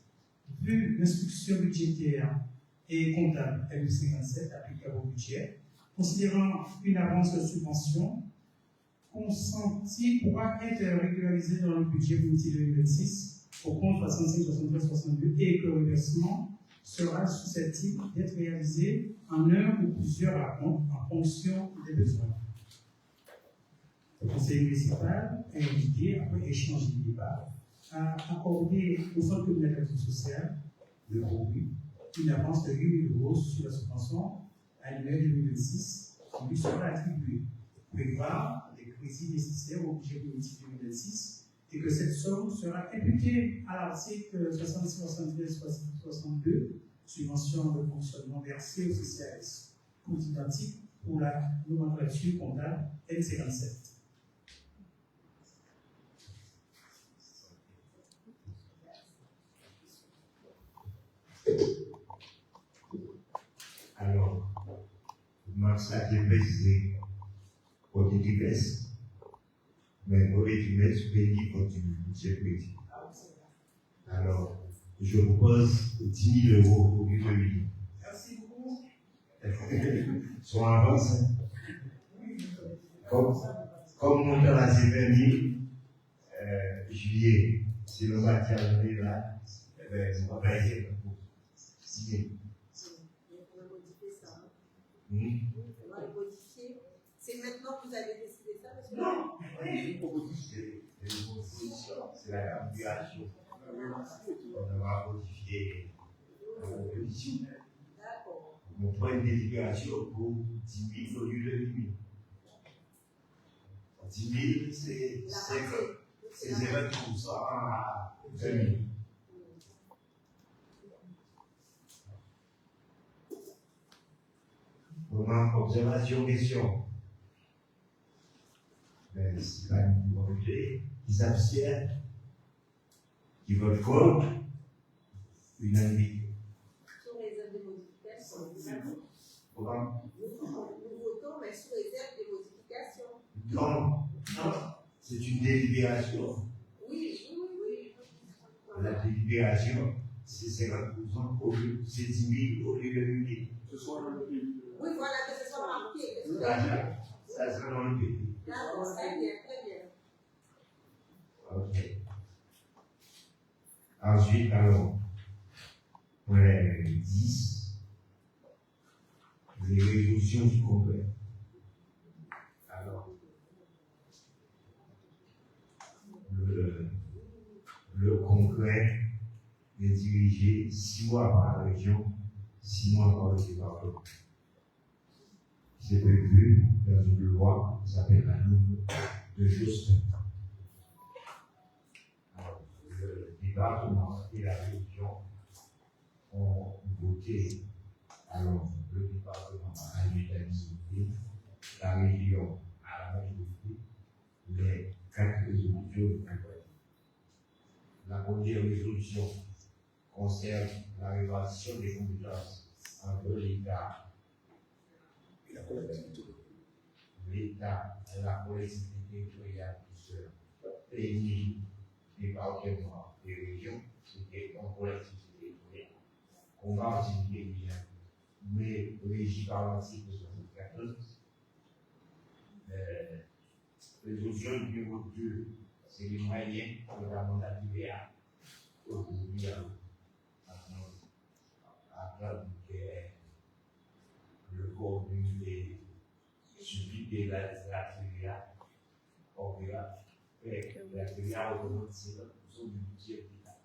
vu l'instruction budgétaire et comptable L57 applicable au budget, considérant une avance de subvention consentie pourra être régularisée dans le budget politique 2026 au compte 65, 73, 62 et que le versement sera susceptible d'être réalisé en un ou plusieurs racontes en fonction des besoins. Le conseil municipal est invité, après échange de débat, à accorder au Centre communal d'action sociale de Port-Louis une avance de 8 000 € sur la subvention annuelle 2026 qui lui sera attribuée. Prévoir les crédits nécessaires au budget politique 2026 et que cette somme sera imputée à l'article 66, 73, 62, subvention de fonctionnement versée au CCAS, coût identique pour la nomenclature comptable L57. Alors, Max a été précisé pour des diverses, mais pour les diverses pays continue, c'est politique. Alors, je vous pose 10 000 € au lieu de 8 000. Merci beaucoup. Soit avance. Comme nous dans la semaine, juillet, si le matière est là, on va payer pour signer. On va le modifier. C'est maintenant que vous avez décidé ça, monsieur? Non, c'est une proposition, c'est la calculation. On va modifier la proposition. D'accord. On prend une délibération pour 10 000 au lieu de 8 000. 10 000, c'est 0,20% à 20 000. Moment, observation, question. Mais c'est pas une volonté. Qui s'abstiennent, qui votent contre, unanimité. Sous réserve des modifications. Comment? Nous votons, mais sous réserve des modifications. Non, c'est une délibération. Oui. La délibération, c'est 50% au lieu, c'est 10 000 au lieu de 8 000. Ce soit dans le pays. Oui, voilà, que ce soit marqué. Ça sera dans le pays. D'accord, très bien, très bien. Ok. Ensuite, alors, point 10, les résolutions du Congrès. Alors, le Congrès est dirigé 6 mois par la région, 6 mois par le département. C'est prévu dans une loi qui s'appelle la loi de Jospin. Le département et la région ont voté, alors le département à l'unanimité, la région à la majorité, les 4 résolutions du Congrès. La première résolution concerne la répartition des compétences entre l'État et la collectivité. L'État et la collectivité territoriale qui se réunissent départements et régions, c'était en collectivité territoriale. On va utiliser bien, mais régi par l'article 74. Résolution numéro 2, c'est les moyens de la mandat d'IVA. Aujourd'hui, après le contenu est suivi de la TVA, la TVA représente 50% du budget de l'État.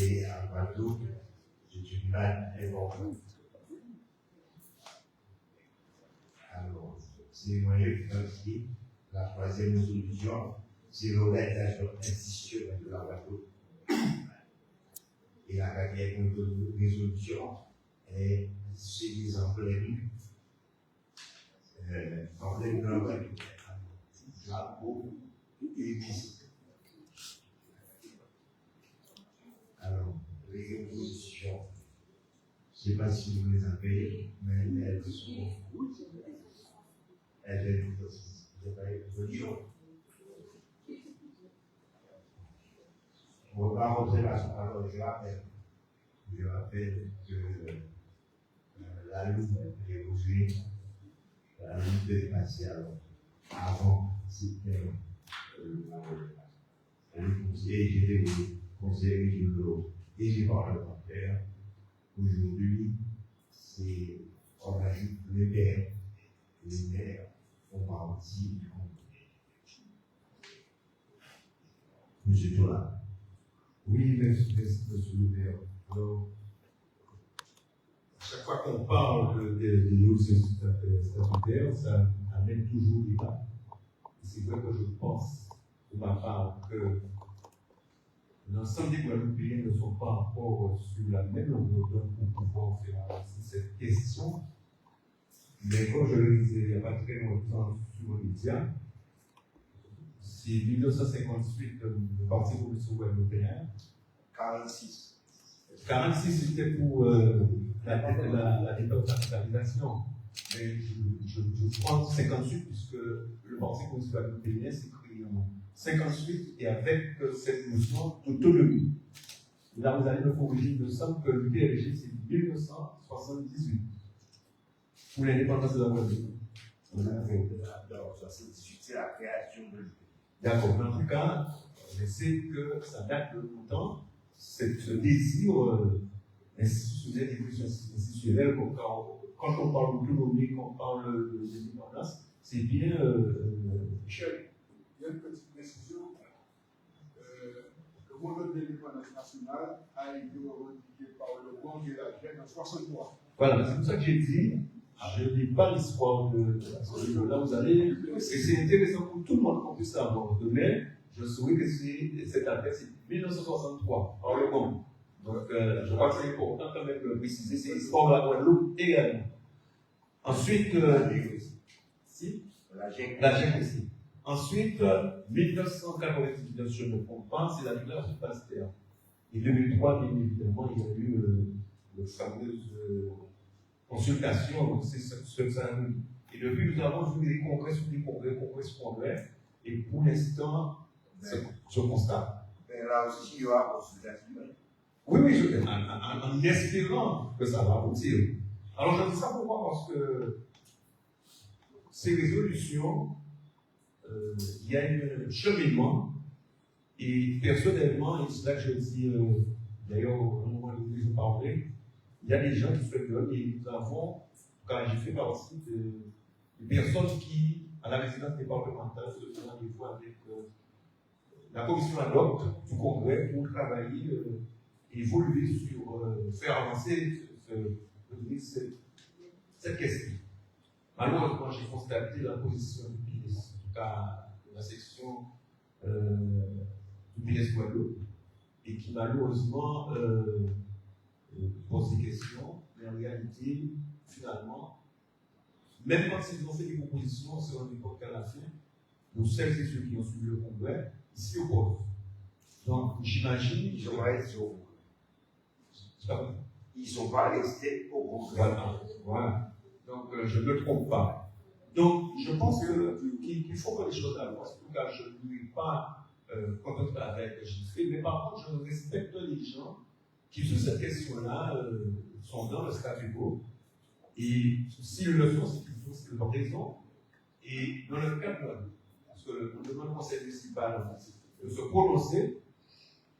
Et à Guadeloupe, c'est une manne importante. Alors, c'est les moyens financiers. La troisième résolution, c'est l'organisation institutionnelle de la Guadeloupe. Et la quatrième résolution est c'est en pleine de la Guadeloupe. Drapeau et musique. Alors, les résolutions, je ne sais pas si vous les avez, mais elles sont. Elles sont. On va rentrer là. Alors, je rappelle que la Lune est bougée, la Lune est passée alors. Avant, c'était le conseil régionaux et les parlementaires. Aujourd'hui, on ajoute les maires. Les maires font partie du conseil. Monsieur Tola. Oui, merci, monsieur le maire. Alors, à chaque fois qu'on parle de l'évolution statutaire, ça amène toujours débat. C'est vrai que je pense, pour ma part, que l'ensemble des Guadeloupéens ne sont pas encore sur la même longueur d'onde pour pouvoir faire avancer cette question. Mais comme je le disais il n'y a pas très longtemps sur les médias, c'est 1958 le Parti communiste guadeloupéen. 46. 46 c'était pour la départementalisation. Mais je prends 58 puisque le Parti communiste guadeloupéen s'est créé en 58 et avec cette notion d'autonomie. Là, vous allez me corriger, il me semble que le PLG c'est 1978 pour l'indépendance de la Guadeloupe. Alors, 78, c'est la création de l'UP. D'accord, mais en tout cas, je sais que ça date de longtemps, ce désir institutionnel, d'évolution institutionnelle, quand on parle d'autonomie, quand on parle de l'indépendance, c'est bien. Michel, il y a une petite précision. Le modèle d'indépendance nationale a été revendiqué par le Congrès de la Gêne en 1963. Voilà, c'est pour ça que j'ai dit, je ne lis pas l'histoire de ce livre-là, vous allez, et c'est intéressant pour tout le monde qu'on puisse savoir. Demain, je souhaite que cette affaire, c'est 1963, par le Congrès. Donc, je crois que c'est important quand même de le préciser, c'est l'histoire de la Guadeloupe également. Ensuite, la GEC aussi. Ensuite, 1999, je ne me trompe pas, c'est la déclaration de Pasteur. Et 2003, bien évidemment, il y a eu la fameuse consultation, donc c'est ce que ça a eu. Et depuis, nous avons vu des congrès sur des congrès, et pour l'instant, je constate. Mais là aussi, il y aura consultation. Oui, en espérant que ça va aboutir. Alors, je dis ça pourquoi? Parce que ces résolutions, il y a un cheminement, et personnellement, et c'est là que je dis, d'ailleurs, au moment où je parlais, il y a des gens qui se donnent, et nous avons, quand j'ai fait partie de personnes qui, à la résidence départementale, se font rendez-vous avec la commission ad hoc du Congrès pour travailler, évoluer sur, faire avancer cette question. Malheureusement, j'ai constaté la position du PS, en tout cas de la section du PS Guadeloupe, et qui malheureusement pose des questions, mais en réalité, finalement, même quand ils ont fait des propositions, on se rend compte qu'à la fin, pour celles et ceux qui ont suivi le Congrès, ils s'y opposent. Donc, j'imagine. Ils ne sont pas restés au Congrès. Voilà. Donc, je ne me trompe pas. Donc, je pense qu'il faut que les choses avancent. En tout cas, je ne suis pas content avec ce que j'ai fait, mais par contre, je respecte les gens qui, sur cette question-là, sont dans le statu quo. Et s'ils le font, c'est qu'ils ont raison. Et dans le cadre, parce que on demande au conseil municipal de se prononcer,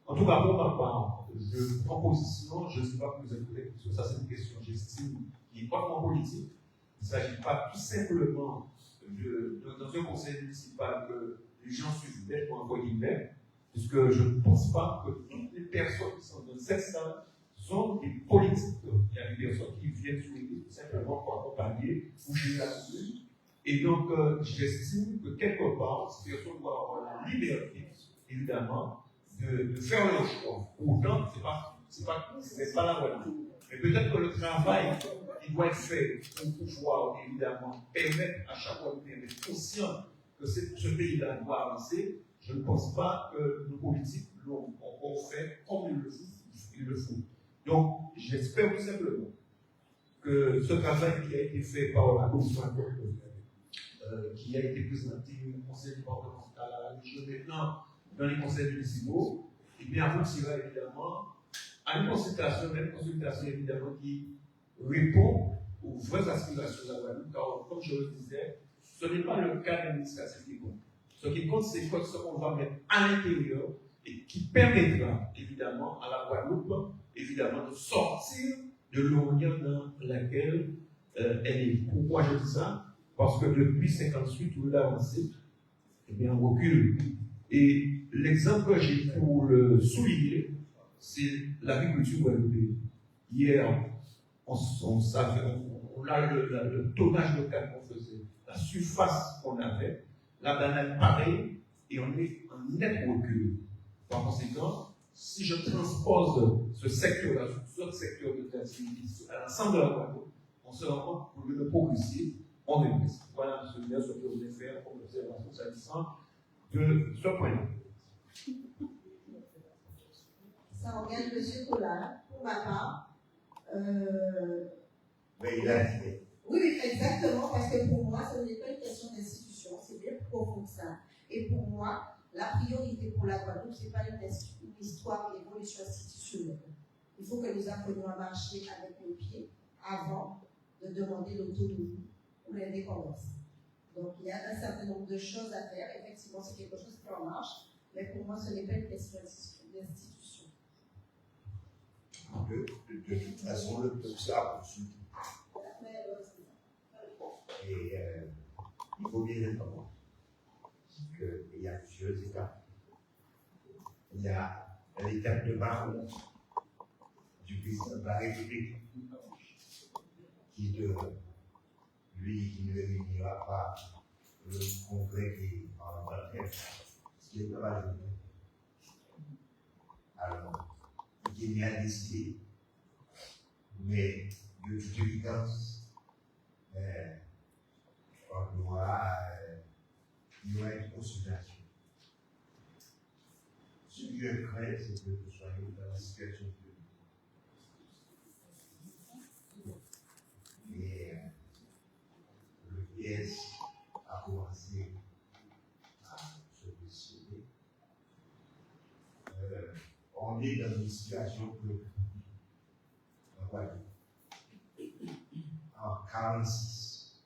en tout cas pour ma part, je prends position, je ne sais pas plus exactement, parce que ça c'est une question, j'estime, qui n'est pas vraiment politique. Il ne s'agit pas tout simplement dans un conseil municipal que les gens suivent bêtement, entre guillemets, puisque je ne pense pas que toutes les personnes qui sont dans cette salle sont des politiques. Il y a des personnes qui viennent sur l'église tout simplement pour accompagner ou généraliser. Et donc, j'estime que quelque part, ces personnes doivent avoir la liberté, évidemment, de faire leur choix. Pourtant, ce n'est pas la Guadeloupe. Mais peut-être que le travail qui doit être fait pour pouvoir, évidemment, permettre à chaque Guadeloupéen d'être conscient que ce pays-là doit avancer, je ne pense pas que nos politiques l'ont encore fait comme ils le font. Donc, j'espère tout simplement que ce travail qui a été fait par la commission qui a été présenté au conseil départemental, à la région, maintenant dans les conseils municipaux, et bien aboutira évidemment à une consultation évidemment qui répond aux vraies aspirations de la Guadeloupe, car comme je le disais, ce n'est pas le cadre administratif qui compte. Ce qui compte, c'est ce qu'on va mettre à l'intérieur et qui permettra évidemment à la Guadeloupe évidemment de sortir de l'ornière dans laquelle elle est. Pourquoi je dis ça? Parce que depuis 1958, où l'avancée, eh bien, on recule. Et l'exemple que j'ai pour le souligner, c'est l'agriculture guadeloupéenne. Hier, on a le tonnage local qu'on faisait, la surface qu'on avait, la banane pareille, et on est en net recul. Par conséquent, si je transpose ce secteur-là sur d'autres secteurs de l'activité, à l'ensemble de la Guadeloupe, on se rend compte que le progresser, on est presque. Voilà, M. le maire, ce que vous voulez faire comme observation s'agissant de ce point-là. Ça engage M. Collard, pour ma part. Mais il a dit. Oui, exactement, parce que pour moi, ce n'est pas une question d'institution, c'est bien plus profond que ça. Et pour moi, la priorité pour la Guadeloupe, ce n'est pas une histoire d'évolution institutionnelle. Il faut que nous apprenions à marcher avec nos pieds avant de demander l'autonomie ou l'indépendance. Donc, il y a un certain nombre de choses à faire. Effectivement, c'est quelque chose qui en marche, mais pour moi, ce n'est pas une question d'institution. De toute façon, le peuple sera poursuivi. Et il faut bien entendre qu'il y a plusieurs étapes. Il y a l'étape de Baron du président de la République qui lui ne réunira pas le congrès des parlementaires, ce qui est pas majoritaire. Alors, il bien décidé. Mais de toute évidence, on doit y avoir une consultation. Ce que je crains, c'est que nous soyons dans la situation que nous. Et le PS a commencé à se décider. On est dans une situation que en 1946,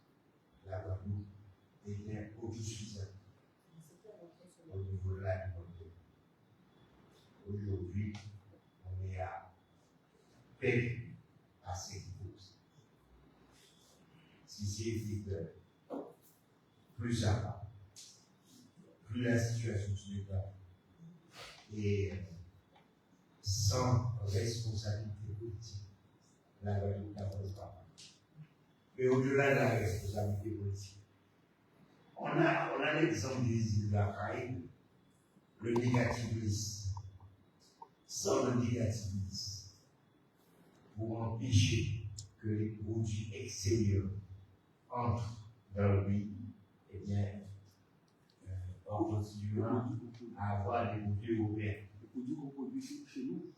la Guadeloupe était autosuffisante au niveau de l'agriculture. Aujourd'hui, on est à peine à 5%. Si c'est plus ça va, plus la situation se développe et sans responsabilité politique, la Guadeloupe n'avance pas. Mais au-delà de la responsabilité politique, on a l'exemple des îles de la Caraïbe, le négativisme. Sans le négativisme, pour empêcher que les produits extérieurs entrent dans le pays, eh bien, on continuera à avoir des produits européens. Les produits qu'on produit chez nous,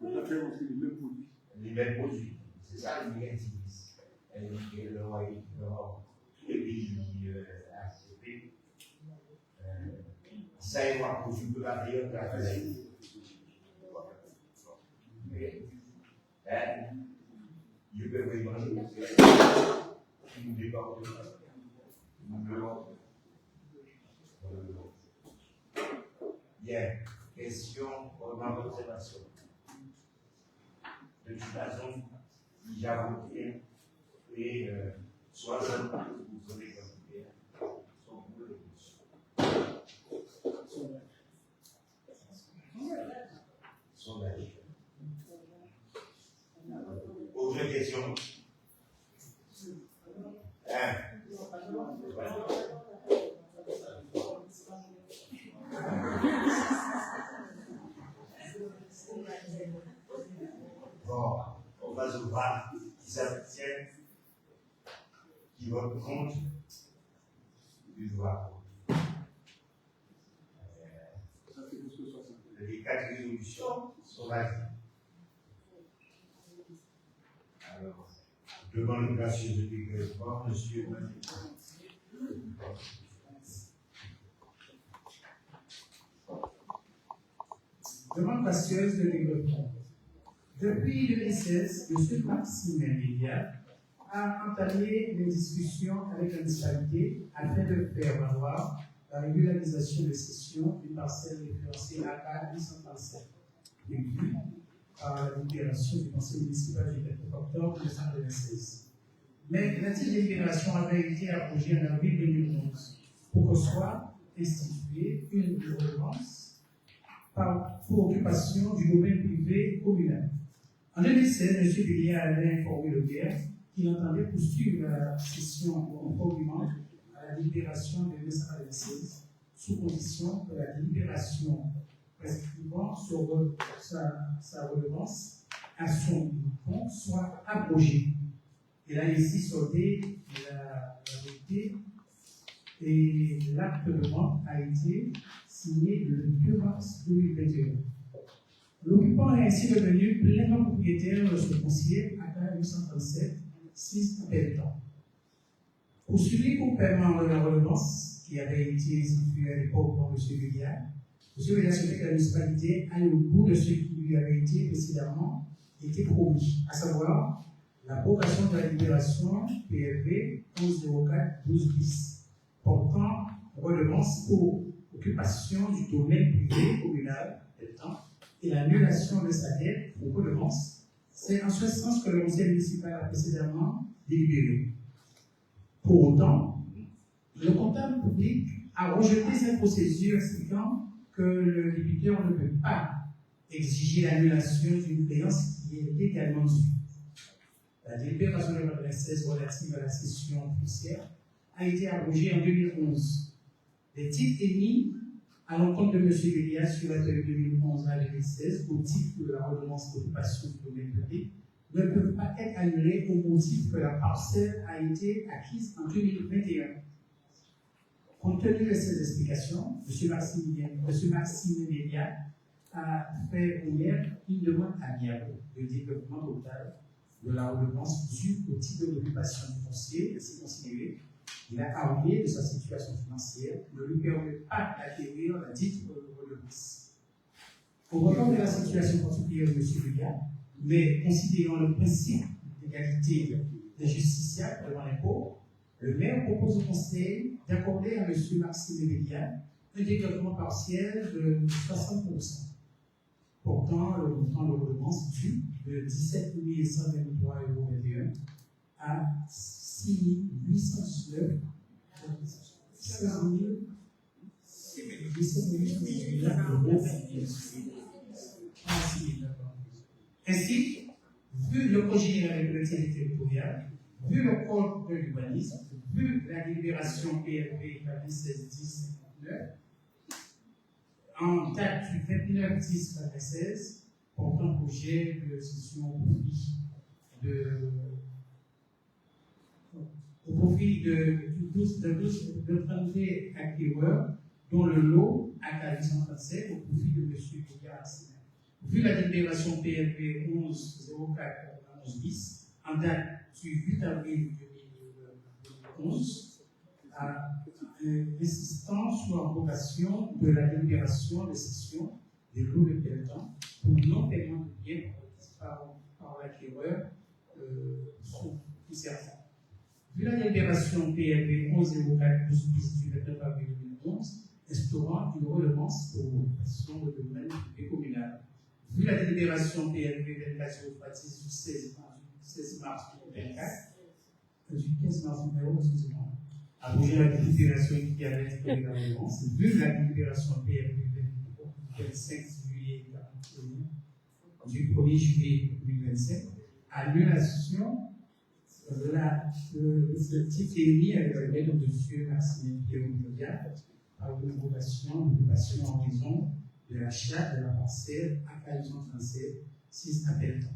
on doit faire aussi les mêmes produits. Les mêmes produits. C'est ça le négativisme. Tous les pays ACP, ça y va pour que la meilleure de la qualité. Je peux vous demander si nous départons. Bien, question pour ma observation. De toute façon, si j'ai voté, et 60 vous avez compris, sont pour le sondage. Autre question? Bon, on va se voir qui s'abstiennent, qui votent contre, qui votent contre. Les 4 résolutions sont valides. Alors, demande de gracieuse de dégrèvement, monsieur Mané. Demande gracieuse de développement. Depuis 2016, M. Maxime Média a entamé des discussions avec la municipalité afin de faire valoir la régularisation de cession d'une parcelle référencée à 837, prévue par la délibération du Conseil municipal du 29 octobre 1996. Mais la délibération avait été abrogée en avril 2011 pour que soit instituée une redevance pour occupation du domaine privé communal. En 2016, M. Bélier avait informé le maire qu'il entendait poursuivre la cession conformément à la délibération de 1996, sous condition que la délibération prescrivant sa redevance à son compte soit abrogée. Il a ici soldé la vérité et l'acte de vente a été signé le 2 mars 2021. L'occupant est ainsi devenu pleinement propriétaire de ce foncier à 837, 6 habitants. Poursuivi pour paiement de la redevance qui avait été instituée à l'époque par M. Villiard, M. Villiard souhaitait que la municipalité aille au bout de ce qui lui avait été précédemment promis, à savoir l'abrogation de la libération PLV 1104-12 bis, portant redevance pour occupation du domaine privé communal et l'annulation de sa dette pour redevance. C'est en ce sens que le conseil municipal a précédemment délibéré. Pour autant, le comptable public a rejeté cette procédure expliquant que le débiteur ne peut pas exiger l'annulation d'une créance qui est légalement due. La délibération de 1996 relative à la cession foncière a été abrogée en 2011. Les titres émis à l'encontre de M. Béliat sur la période 2011 à 2016 au titre de la redevance d'occupation du domaine public ne peuvent pas être annulées au motif que la parcelle a été acquise en 2021. Compte tenu de ces explications, M. Maxime Béliat a fait hier une demande amiable de développement total de la redevance due au titre de l'occupation foncière, ainsi considéré. Il a argué de sa situation financière ne lui permet pas d'acquérir la dite redevance. Au regard de la situation particulière de M. Béliat, mais considérant le principe d'égalité des justiciables devant l'impôt, le maire propose au Conseil d'accorder à M. Maxime Béliat un dégrèvement partiel de 60%, portant le montant de redevance due de 17 123,21 € à 6 819 €. Ainsi, vu le projet général de collectivité territoriale, vu le code de l'urbanisme, vu la délibération PLP 16-10-59, en date du 29-10-16, portant projet de cession au profit de 32 acquéreurs, dont le lot à 837 au profit de M. Béliat. Vu la délibération PLP 11-04-11-10, en date du 8 avril 2011, insistant sur l'abrogation de la délibération de cession des lots de pelletons pour non-paiement de biens par l'acquéreur conservant. Vu la délibération PLP 11-04-12-10 du 29 avril 2011, instaurant une redevance pour l'occupation de domaine communal. Vu la délibération PLP 24-10 du 16 mars 2024, du 15 mars 2011, après la délibération qui avait été prise la redevance, vu la délibération PLP 25 juillet 2021, du 1er juillet 2027, annulation le titre émis avec le mail de M. Maxime Béliat par une approbation d'occupation en raison de l'achat de la parcelle à Calison français 6 appels.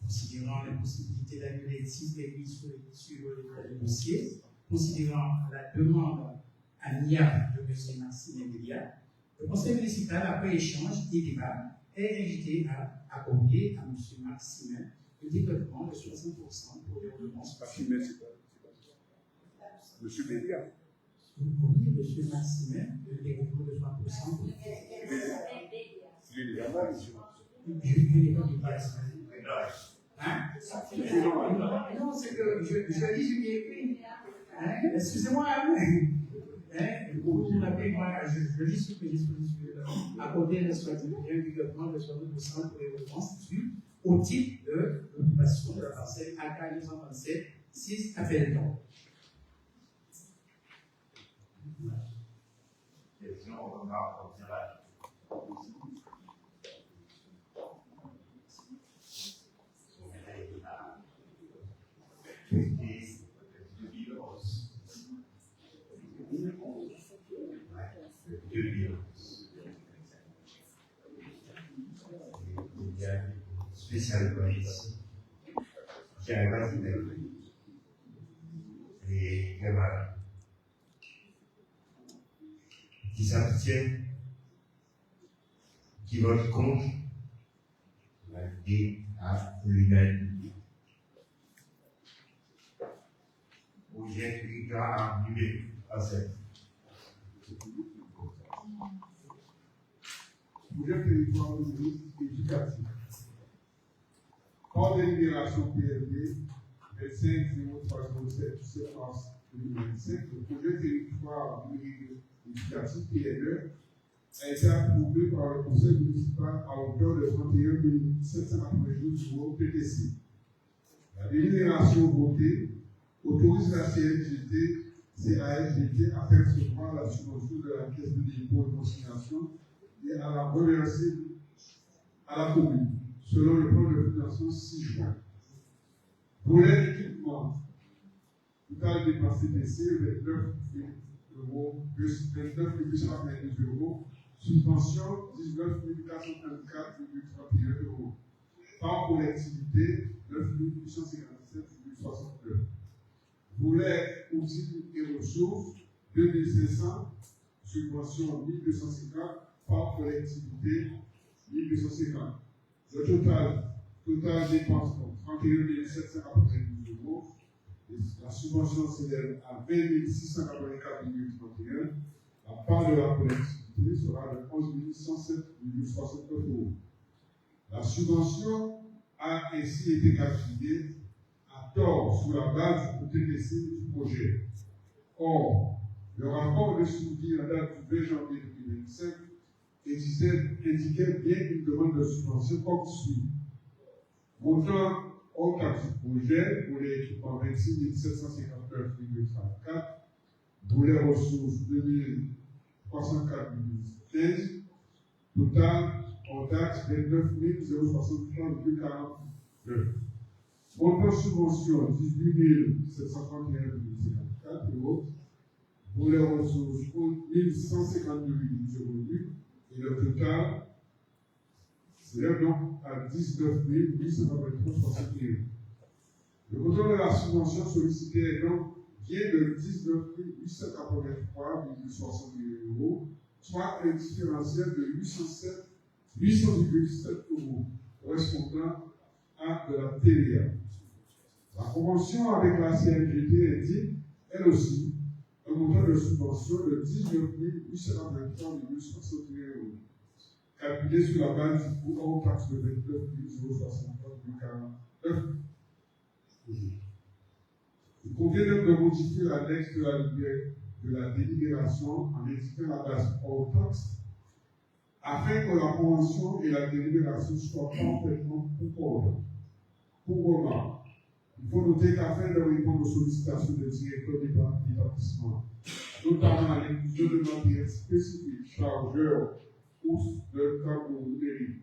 Considérant l'impossibilité d'annuler le titre émis sur le dossier, considérant la demande amiable de M. Maxime Béliat, le Conseil municipal, après échange et débat, est invité à accorder à M. Maxime le développement de 60% pour les redevances. Maxime, c'est pas. Monsieur Béliat. Oui, M. Maxime, le développement de 60%. Je l'ai là-bas, monsieur. Je n'ai pas dit ça. Hein? Non, c'est que je dis, je l'ai écrit. Hein? Excusez-moi, vous m'appelez, moi, je lis ce que j'ai sur accorder le développement de 60% pour les redevances dues au titre de l'occupation de la parcelle AK 227 6 appels d'ordre. Spécial police qui arrive à finir les camarades qui s'abstiennent, qui votent contre et à l'unanimité. Projet qui a annulé à cette. Projet territoire éducatif. Par délibération PLP 25-03-07 7 mars 2025, le projet territoire éducatif PLE a été approuvé par le Conseil municipal à hauteur de 31 792 € PTC. La délibération votée autorise la CSGT à faire recevoir la subvention de la Caisse de dépôt et consignation et à la reverser à la commune, selon le plan de financement 6 juin. Pour l'équipement, total dépense CTC, 29 euros, 29 892 euros, subvention 19 434,31 euros. Par collectivité, 9 857,69. Volet outils et ressources, 2500, subvention 1250, par collectivité, 1250. Le total dépense, 31 792 euros. La subvention s'élève à 20 684,31. La part de la collectivité sera de 11 107,69 euros. La subvention a ainsi été calculée à tort sur la base du TPC du projet. Or, le rapport de suivi en date du 20 janvier 2025 indiquait bien une demande de subvention comme suit. Montant hors taxe du projet pour l'équipement 26 759,34, pour les ressources 2304,15, total hors taxe 29 063,49. Montant subvention 18 731,54 euros, pour les ressources 1152,08 et le total s'élève donc à 19 823,61. Le montant de la subvention sollicitée est donc bien de 19 883,61 euros, soit un différentiel de 800,7 euros, correspondant à de la TVA. La convention avec la CNGT indique, elle aussi, un montant de subvention de 19 823,61 euros, calculé sur la base du coût hors taxe de 29 063,49. Il convient donc de modifier l'annexe de la délibération en indiquant la base hors taxe afin que la convention et la délibération soient parfaitement concordantes. Pour remarque, il faut noter qu'afin de répondre aux sollicitations des directeurs d'établissement, notamment à l'inclusion de matériel spécifique, chargeurs ou de câbles numériques,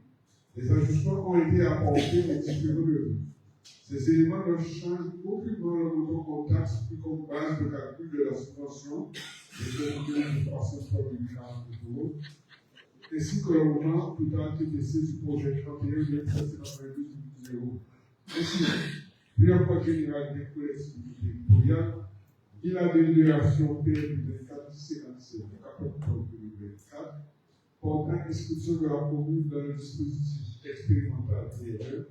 les ajustements ont été apportés aux différents devis. Ces éléments ne changent aucunement le montant hors taxe pris comme base de calcul de la subvention de 303,40 euros, ainsi que le montant total TTC du projet 31 792 euros. Ainsi, ni le code général des collectivités territoriales, ni la délibération PL 2457 du 4 octobre 2024 portant inscription de la commune dans le dispositif expérimental PLE,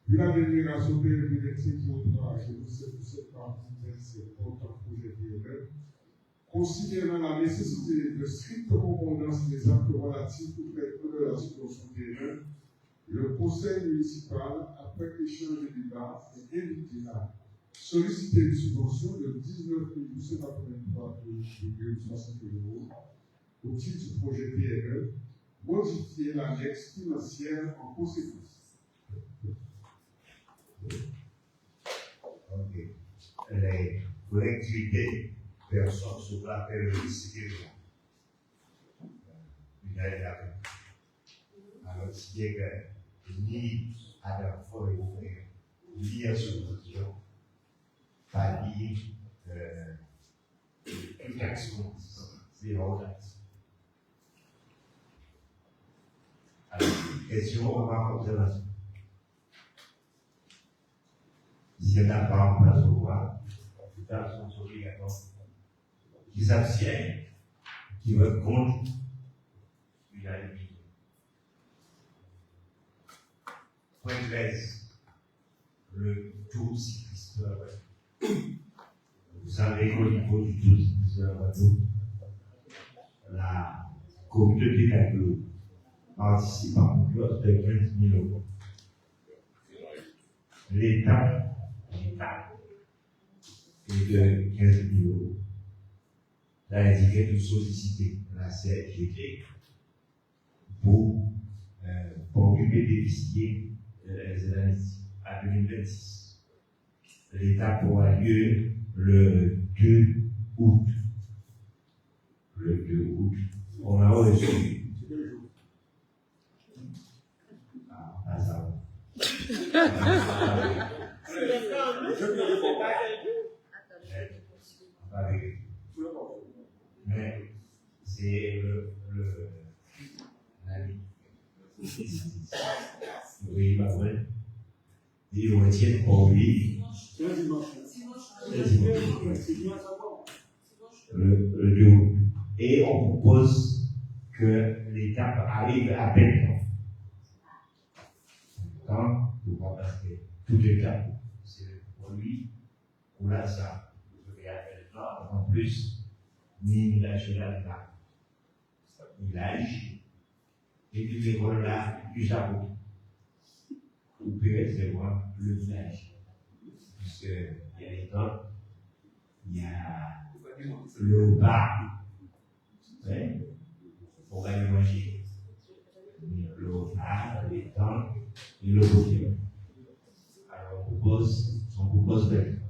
puis la délibération PL 2503 07 par 27 portant projet PLE, considérant la nécessité de stricte concordance des actes relatifs au traitement de la subvention PLE, le conseil municipal, après échange de débats, est invité à solliciter une subvention de 19 883,60 euros au titre du projet PLE, modifier l'annexe financière en conséquence. Ok. Les collectivités personnes sur la périodicité. Alors, c'est que ni à la forêt ouverte, ni à subvention, pas ni toute action, c'est hors d'axe. Alors, question, on va observation. Si on n'a pas en place au pouvoir, les tâches sont obligatoires. Qui s'abstiennent, qui votent contre, il y a une limite. Point 13, le tour cycliste. Vous savez qu'au niveau du tour cycliste, la communauté d'agglo participe à une clause de 15 000 euros. L'État est de 15 000 euros. Là, indiqué de solliciter la CNGT pour bénéficier des années à 2026. L'État pourra lieu le 2 août. Le 2 août. On a reçu. Ah, ça va. c'est oui, pas vrai. Il retient pour lui le 2 août. Et on propose que l'étape arrive à peine. Pourquoi? Parce que toute étape, c'est pour lui, ou là, ça, en plus, ni la cheval là, il âge, et puis les voilà du chapeau. Vous pouvez recevoir le village. Puisqu'il y a les temps, il y a le bar, on va y manger. Le bar, les temps, et le bouquet. Alors on propose d'être.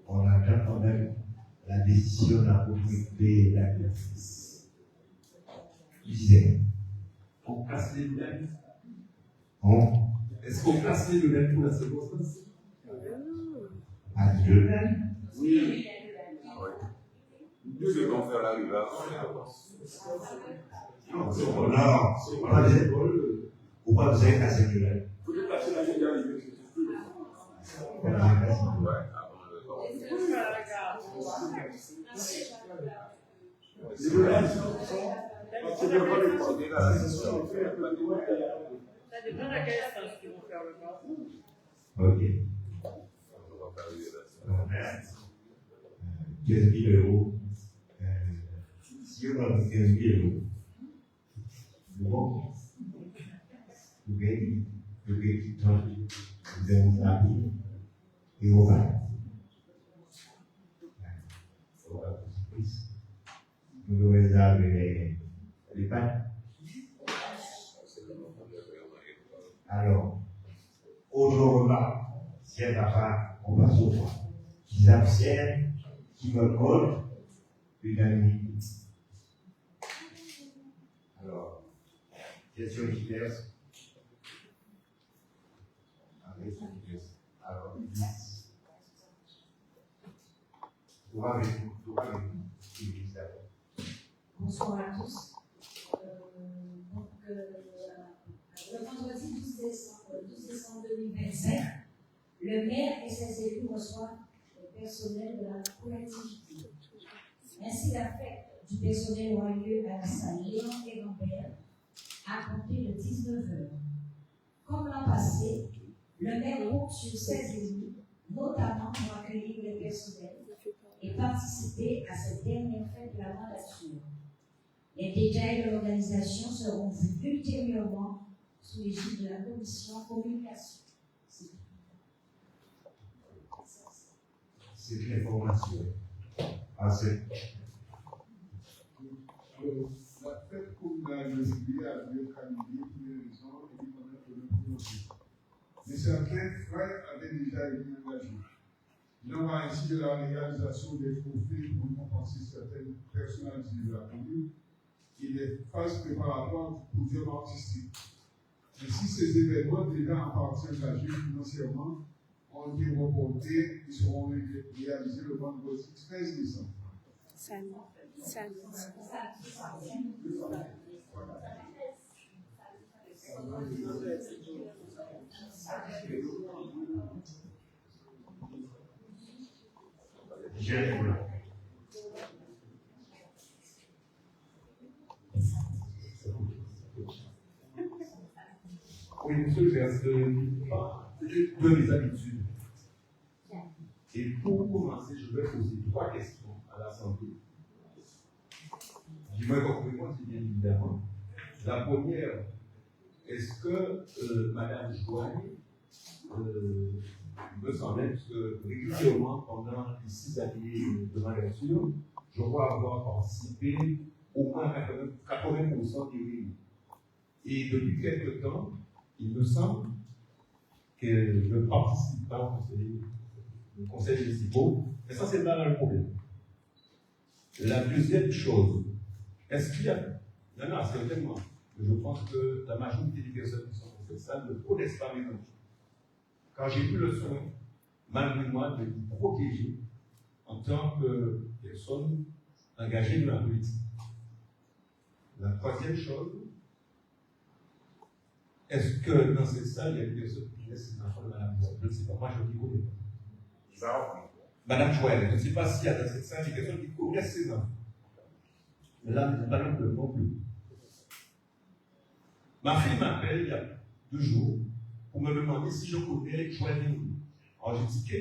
On attend quand même la décision de la propriété de la justice. Disait. On place les mêmes. Est-ce qu'on place les mêmes pour la circonstance? À deux mêmes? Oui. Deux vont faire la rivière. Non, ou pas vous avez cassé le mêmes. Vous devez passer la rivière. Ça dépend à quelle instance ils vont faire le pas. Ok. 15 000 euros. Si on a 15 000 euros, bon, vous gagnez du temps, vous avez une famille, et on va. Vous devez avoir les pattes. Alors, aujourd'hui, si elle n'a pas, on passe au point. Qui s'abstiennent, qui me collent, unanimité. Alors, question qui laisse. Alors, 10. Tout va avec vous. Bonsoir à tous. Le vendredi 12 décembre 2025, le maire et ses élus reçoivent le personnel de la collectivité. Ainsi, la fête du personnel aura lieu à la salle Léon et Lambert à compter de 19h. Comme l'an passé, le maire compte sur ses élus, notamment pour accueillir le personnel et participer à cette dernière fête de la mandature. Les détails de l'organisation seront vus ultérieurement sous l'égide de la commission communication. C'est l'information. La fête communale de juillet a lieu candidat pour les raisons et connaître le pronostic. Mais certains frères avaient déjà été engagés. Il en va ainsi de la réalisation des trophées pour compenser certaines personnalités de la commune et des phases préparatoires du projet artistique. Ainsi, ces événements déjà en partie engagés financièrement ont été reportés et seront réalisés le vendredi 13 décembre. Oui, monsieur le maire, de mes habitudes. Et pour commencer, je vais poser 3 questions à la santé. J'aimerais qu'on réponde, bien évidemment. La première, est-ce que Mme Joanne, me semblait que régulièrement, pendant les 6 années de ma lecture, je crois avoir participé au moins à 80% des réunions. Et depuis quelque temps, il me semble qu'elle ne participe pas au conseil municipal, mais ça, c'est pas le problème. La deuxième chose, est-ce qu'il y a. Non, certainement. Je pense que la majorité des personnes qui sont dans cette salle ne connaissent pas mes noms. Quand j'ai eu le soin, malgré moi, de vous protéger, en tant que personne engagée dans la politique. La troisième chose, est-ce que dans cette salle, il y a des personnes qui laissent les enfants de Madame Joël? Je ne sais pas, moi je ne dis pas. Madame Joël, je ne sais pas s'il y a dans cette salle des personnes qui connaissent ces enfants. Mais là, nous n'allons pas non plus. Ma fille m'appelle il y a 2 jours pour me demander si je connais Joël Ningou. Alors j'ai dit que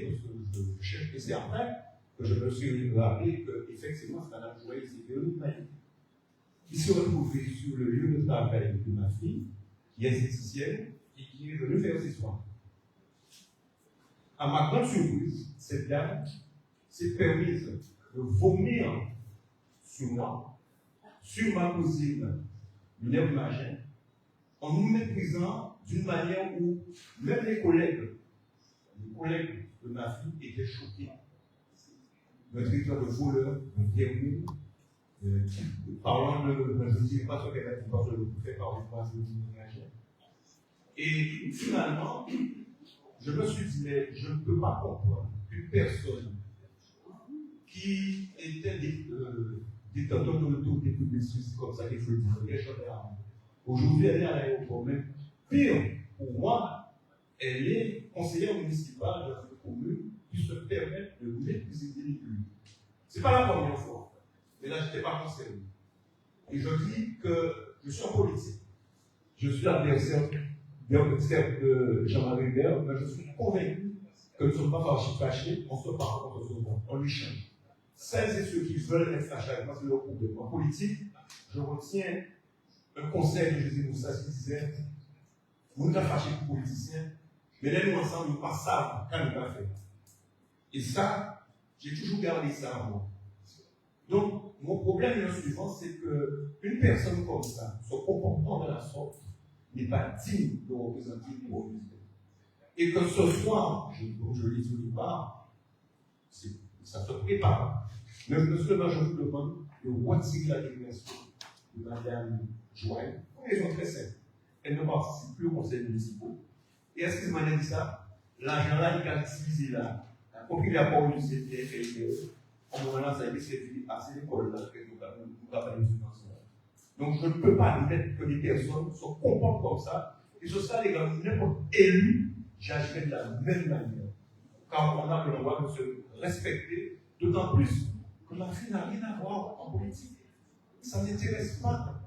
je cherche, et c'est après que je me suis rappelé qu'effectivement, c'est Madame Joël qui s'est venue de ma vie. Il se retrouvait sur le lieu de travail de ma fille, qui est esthéticienne et qui est venue faire ses soins. À ma grande surprise, cette dame s'est permise de vomir sur moi, sur ma cousine Minerve Magin, en nous méprisant d'une manière où même les collègues de ma fille étaient choqués. Me traitant de voleur, de vermine, parlant de. Je ne sais pas ce qu'elle a dit, parce que je fais par une phrase de Magin. Et finalement, je me suis dit, mais je ne peux pas comprendre qu'une personne qui était détenteur de l'autorité publique, c'est comme ça qu'il faut le dire, aujourd'hui elle est à l'aéroport, même pire, pour moi, elle est conseillère municipale de la commune qui se permet de mépriser des élus. Ce n'est pas la première fois, mais là je n'étais pas concerné. Et je dis que je suis en politique, je suis adversaire de Jean-Marie Bert, mais je suis convaincu que nous ne sommes pas fâchés, on se parle contre ce monde, on lui change. Celles et ceux qui veulent être fâchés avec moi, c'est leur problème. En politique, je retiens un conseil de José Moussa qui disait vous n'êtes pas fâchés pour politiciens, mais laissez-nous ensemble, nous ne pas ça quand nous pas faire. Et ça, j'ai toujours gardé ça en moi. Donc, mon problème est le suivant, c'est qu'une personne comme ça, son comportement de la sorte, n'est pas digne de représenter une communauté. Et que ce soir, comme je l'ai dit au départ, ça se prépare. Mais monsieur le maire, je vous demande de retirer la délégation de Mme Joël pour une raison très simple. Elle ne participe plus au conseil municipal. Et est-ce que je m'en ai dit ça? L'argent-là, il a utilisé là. Pour qu'il a pas eu CPF, en moment-là, ça a été servi à ces écoles-là que nous avons eu financement. Donc, je ne peux pas admettre que des personnes se comportent comme ça. Et ce sera les gars, n'importe élu, j'agirai de la même manière. Car on a le droit de se respecter, d'autant plus que ma fille n'a rien à voir en politique. Ça ne m'intéresse pas.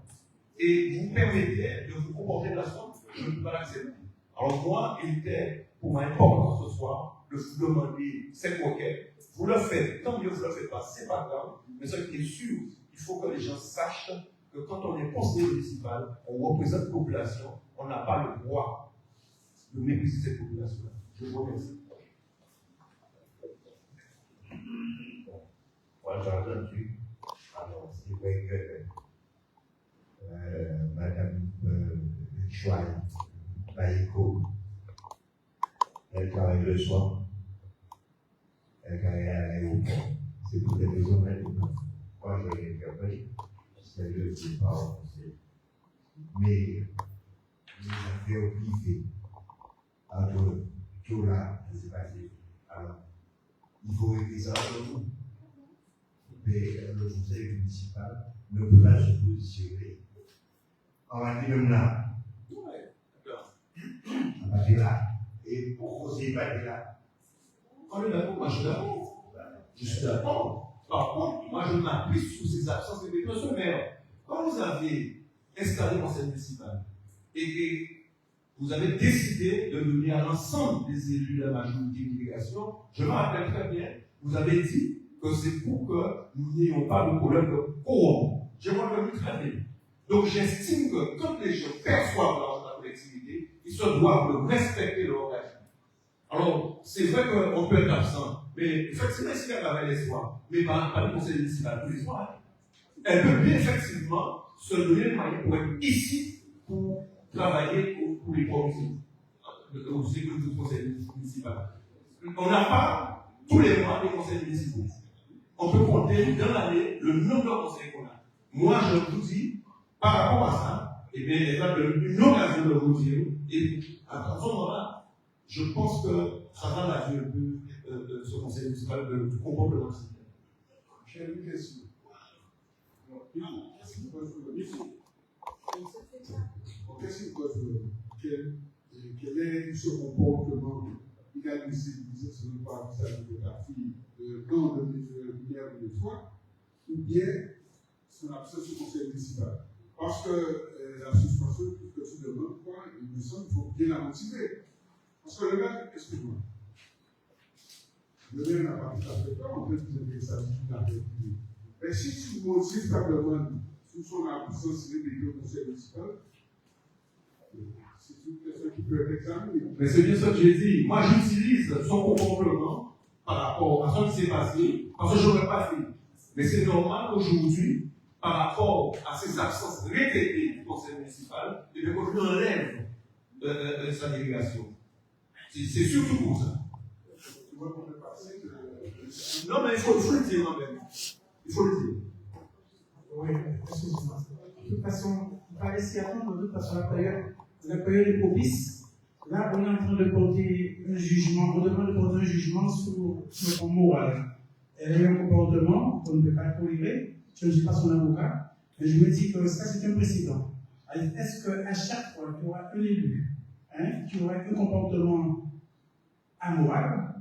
Et vous permettez de vous comporter de la sorte, je ne peux pas l'accepter. Alors moi, il était pour moi important ce soir de vous demander cette requête. Vous le faites, tant mieux vous ne le faites pas, c'est pas grave. Mais ce qui est sûr, il faut que les gens sachent que quand on est conseiller municipal, on représente la population, on n'a pas le droit de mépriser cette population-là. Je vous remercie. Moi, j'ai entendu. Alors, c'est vrai que Madame Chouane, Baïko, elle travaille le soir, elle travaille à l'aéroport. C'est pour des raisons maintenant. Moi, je l'ai interpellé. C'est le départ au conseil. Mais les affaires privées, entre tout là, ça s'est passé. Alors, il faut régler ça entre nous. Mais le conseil municipal ne peut pas se positionner. On va dire là. On va dire là. Et pourquoi c'est pas dit là? On est d'accord, moi je suis d'accord. Je suis d'accord. Par contre, moi je m'appuie sur ces absences de monsieur le maire. Quand vous avez installé le conseil municipal et que vous avez décidé de donner à l'ensemble des élus de la majorité de délégation, je me rappelle très bien, vous avez dit que c'est pour que nous n'ayons pas de problème de quorum. Je m'en rappelle très bien. Donc j'estime que quand les gens perçoivent l'argent de la collectivité, ils se doivent de respecter leur engagement. Alors, c'est vrai qu'on peut être absent, mais effectivement, ici, elle travaille les soirs, mais pas le conseil municipal tous les soirs. Elle peut bien effectivement se donner les moyens pour être ici pour travailler pour les commissions, au conseil municipal. On n'a pas tous les mois des conseils municipaux. On peut compter dans l'année le nombre de conseils qu'on a. Moi, je vous dis, par rapport à ça, eh bien, elle a une occasion de vous dire, et à ce moment-là, je pense que ça va la vie un peu ce conseil municipal du comportement citoyen. J'ai une question. Qu'est-ce qui cause le quel est ce comportement inadmissible, selon par la photographie, dans le lumière de foi, ou bien son absence au conseil municipal? Parce que la suspension, que tu demandes, quoi, il me semble qu'il faut bien la motiver. Parce que le maire, excuse-moi, le maire n'a pas tout à fait peur, en fait, vous avez ça tout à fait. Mais si tu motives ta demande sous son absence répétée au conseil municipal, c'est une personne qui peut être examinée. Mais c'est bien ça que j'ai dit. Moi, j'utilise son comportement par rapport à ce qui s'est passé, parce que je n'aurais pas fait. Mais c'est normal aujourd'hui, par rapport à ces absences répétées du conseil municipal, et bien qu'on lui enlève sa délégation. C'est surtout pour ça. Tu vois qu'on est passé de... Non, mais il faut le dire quand même. Il faut le dire. Oui, excusez-moi. De toute façon, il va laisser attendre de toute façon la période est propice. Là, on est en train de porter un jugement, on demande de porter un jugement sur le plan moral. Elle a eu un comportement qu'on ne peut pas tolérer. Je ne suis pas son avocat, mais je me dis que ça, c'est un précédent. Est-ce qu'à chaque fois qu'il y aura un élu qui aura un comportement amoral,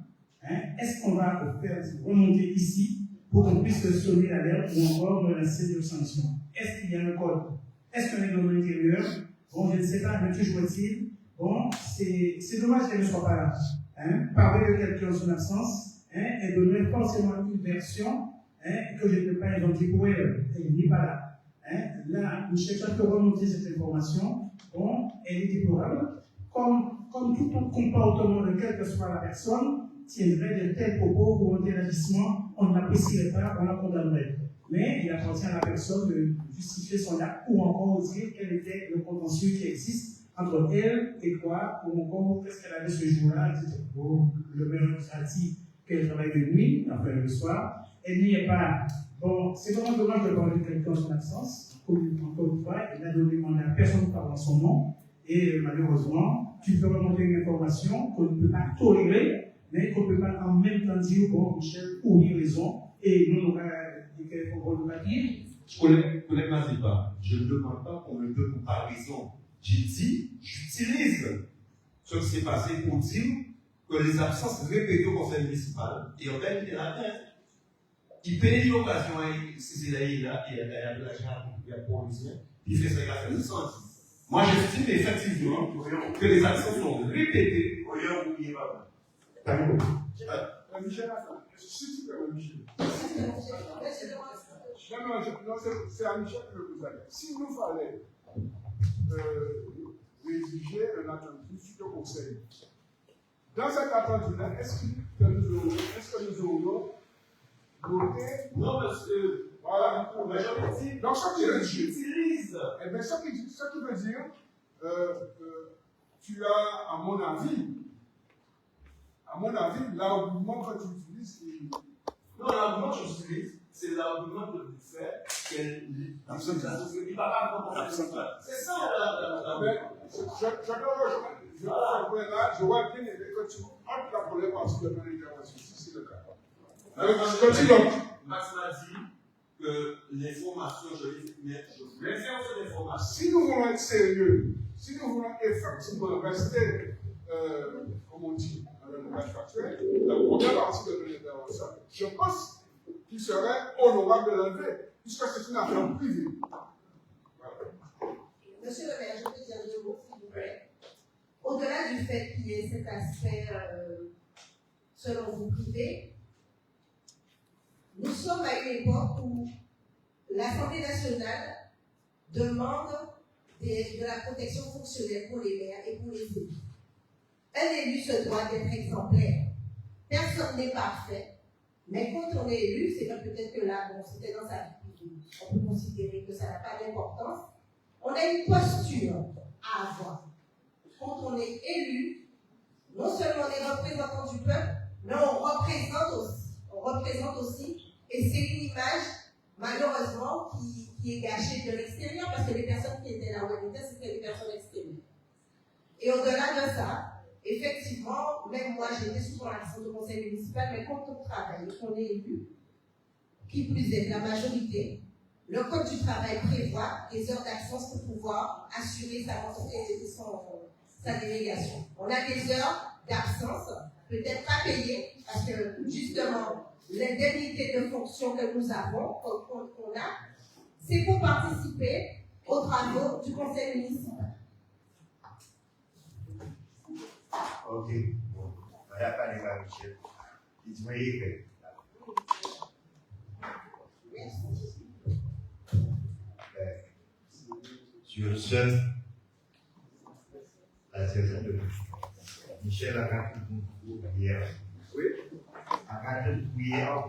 est-ce qu'on va le faire remonter ici pour qu'on puisse sonner l'alerte ou encore menacer de sanctions? Est-ce qu'il y a un code? Est-ce qu'un règlement intérieur? Bon, je ne sais pas, mais toujours est-il. Bon, c'est dommage qu'elle ne soit pas là. Parler de quelqu'un en son absence et donner forcément une version que je ne peux pas inventer pour elle. Elle n'est pas là. Là, nous cherchons à remonter cette information. Bon, elle est déplorable. Comme tout comportement de quelle que soit la personne, tiendrait de tels propos ou un tel agissement, on n'apprécierait pas, on la condamnerait. Mais il appartient à la personne de justifier son acte ou encore dire quel était le contentieux qui existe entre elle et quoi, ou encore qu'est-ce qu'elle avait ce jour-là, etc. Bon, le maire a dit qu'elle travaille de nuit, enfin le soir, elle n'y est pas. Bon, c'est vraiment dommage de parler de quelqu'un en son absence. Encore une fois, il a donné mandat à personne par son nom, et malheureusement, tu peux remonter une information qu'on ne peut pas tolérer, mais qu'on ne peut pas en même temps dire, bon, Michel, ou il a raison, et nous, on va dire. Collègue Maziba, je ne demande pas qu'on me donne comparaison. J'ai dit, j'utilise ce qui s'est passé pour dire que les absences répétées au conseil municipal, et en fait, il y en a un. Il paye l'occasion, si c'est là, il y a de la pollution, il fait ça, il a fait le sens. Moi, j'estime effectivement que les actions sont répétées. Michel, si tu peux, Michel. Non, c'est à Michel que je vous allez. S'il nous fallait rédiger un attendu sur le conseil, dans cet attendu-là, est-ce que nous aurions voté? Non, parce que. Voilà. Mais j'avais dit. Donc, ce qui veut dire. J'utilise. Eh bien, ce qui veut dire, tu as, à mon avis, l'argument que tu utilises. Non, l'argument que j'utilise, c'est l'argument de faire qu'elle. C'est ça, je vois bien que tu entres la première partie de mon intervention, si c'est le cas. Continue. Max m'a dit que l'information, je voulais faire cette information. Si nous voulons être sérieux, si nous voulons effectivement rester, comme on dit, dans le langage factuel, la première partie de mon intervention, je pense qu'il serait honorable de l'enlever, puisque c'est une affaire privée. Voilà. Monsieur le maire, je peux dire deux mots, s'il vous plaît. Au-delà du fait qu'il y ait cet aspect, selon vous, privé, nous sommes à une époque où l'Assemblée nationale demande de la protection fonctionnelle pour les maires et pour les élus. Un élu se doit d'être exemplaire. Personne n'est parfait, mais quand on est élu, c'est peut-être que là, bon, c'était dans sa vie privée, on peut considérer que ça n'a pas d'importance. On a une posture à avoir. Quand on est élu, non seulement on est représentant du peuple, mais on représente aussi, et c'est une image, malheureusement, qui est gâchée de l'extérieur, parce que les personnes qui étaient là où elles étaient, c'était des personnes extérieures. Et au-delà de ça, effectivement, même moi, j'étais souvent à l'action de conseil municipal, mais quand on travaille et qu'on est élu, qui plus est la majorité, le Code du travail prévoit des heures d'absence pour pouvoir assurer sa délégation. On a des heures d'absence, peut-être pas payées, parce que justement, l'indemnité de fonction que nous avons, qu'on a, c'est pour participer aux travaux du conseil municipal. Ok, bon, voilà pas les gars, Michel. Dites-moi, sur ce, la saison de Michel a raconté une hier. Oui. A raconté une hier.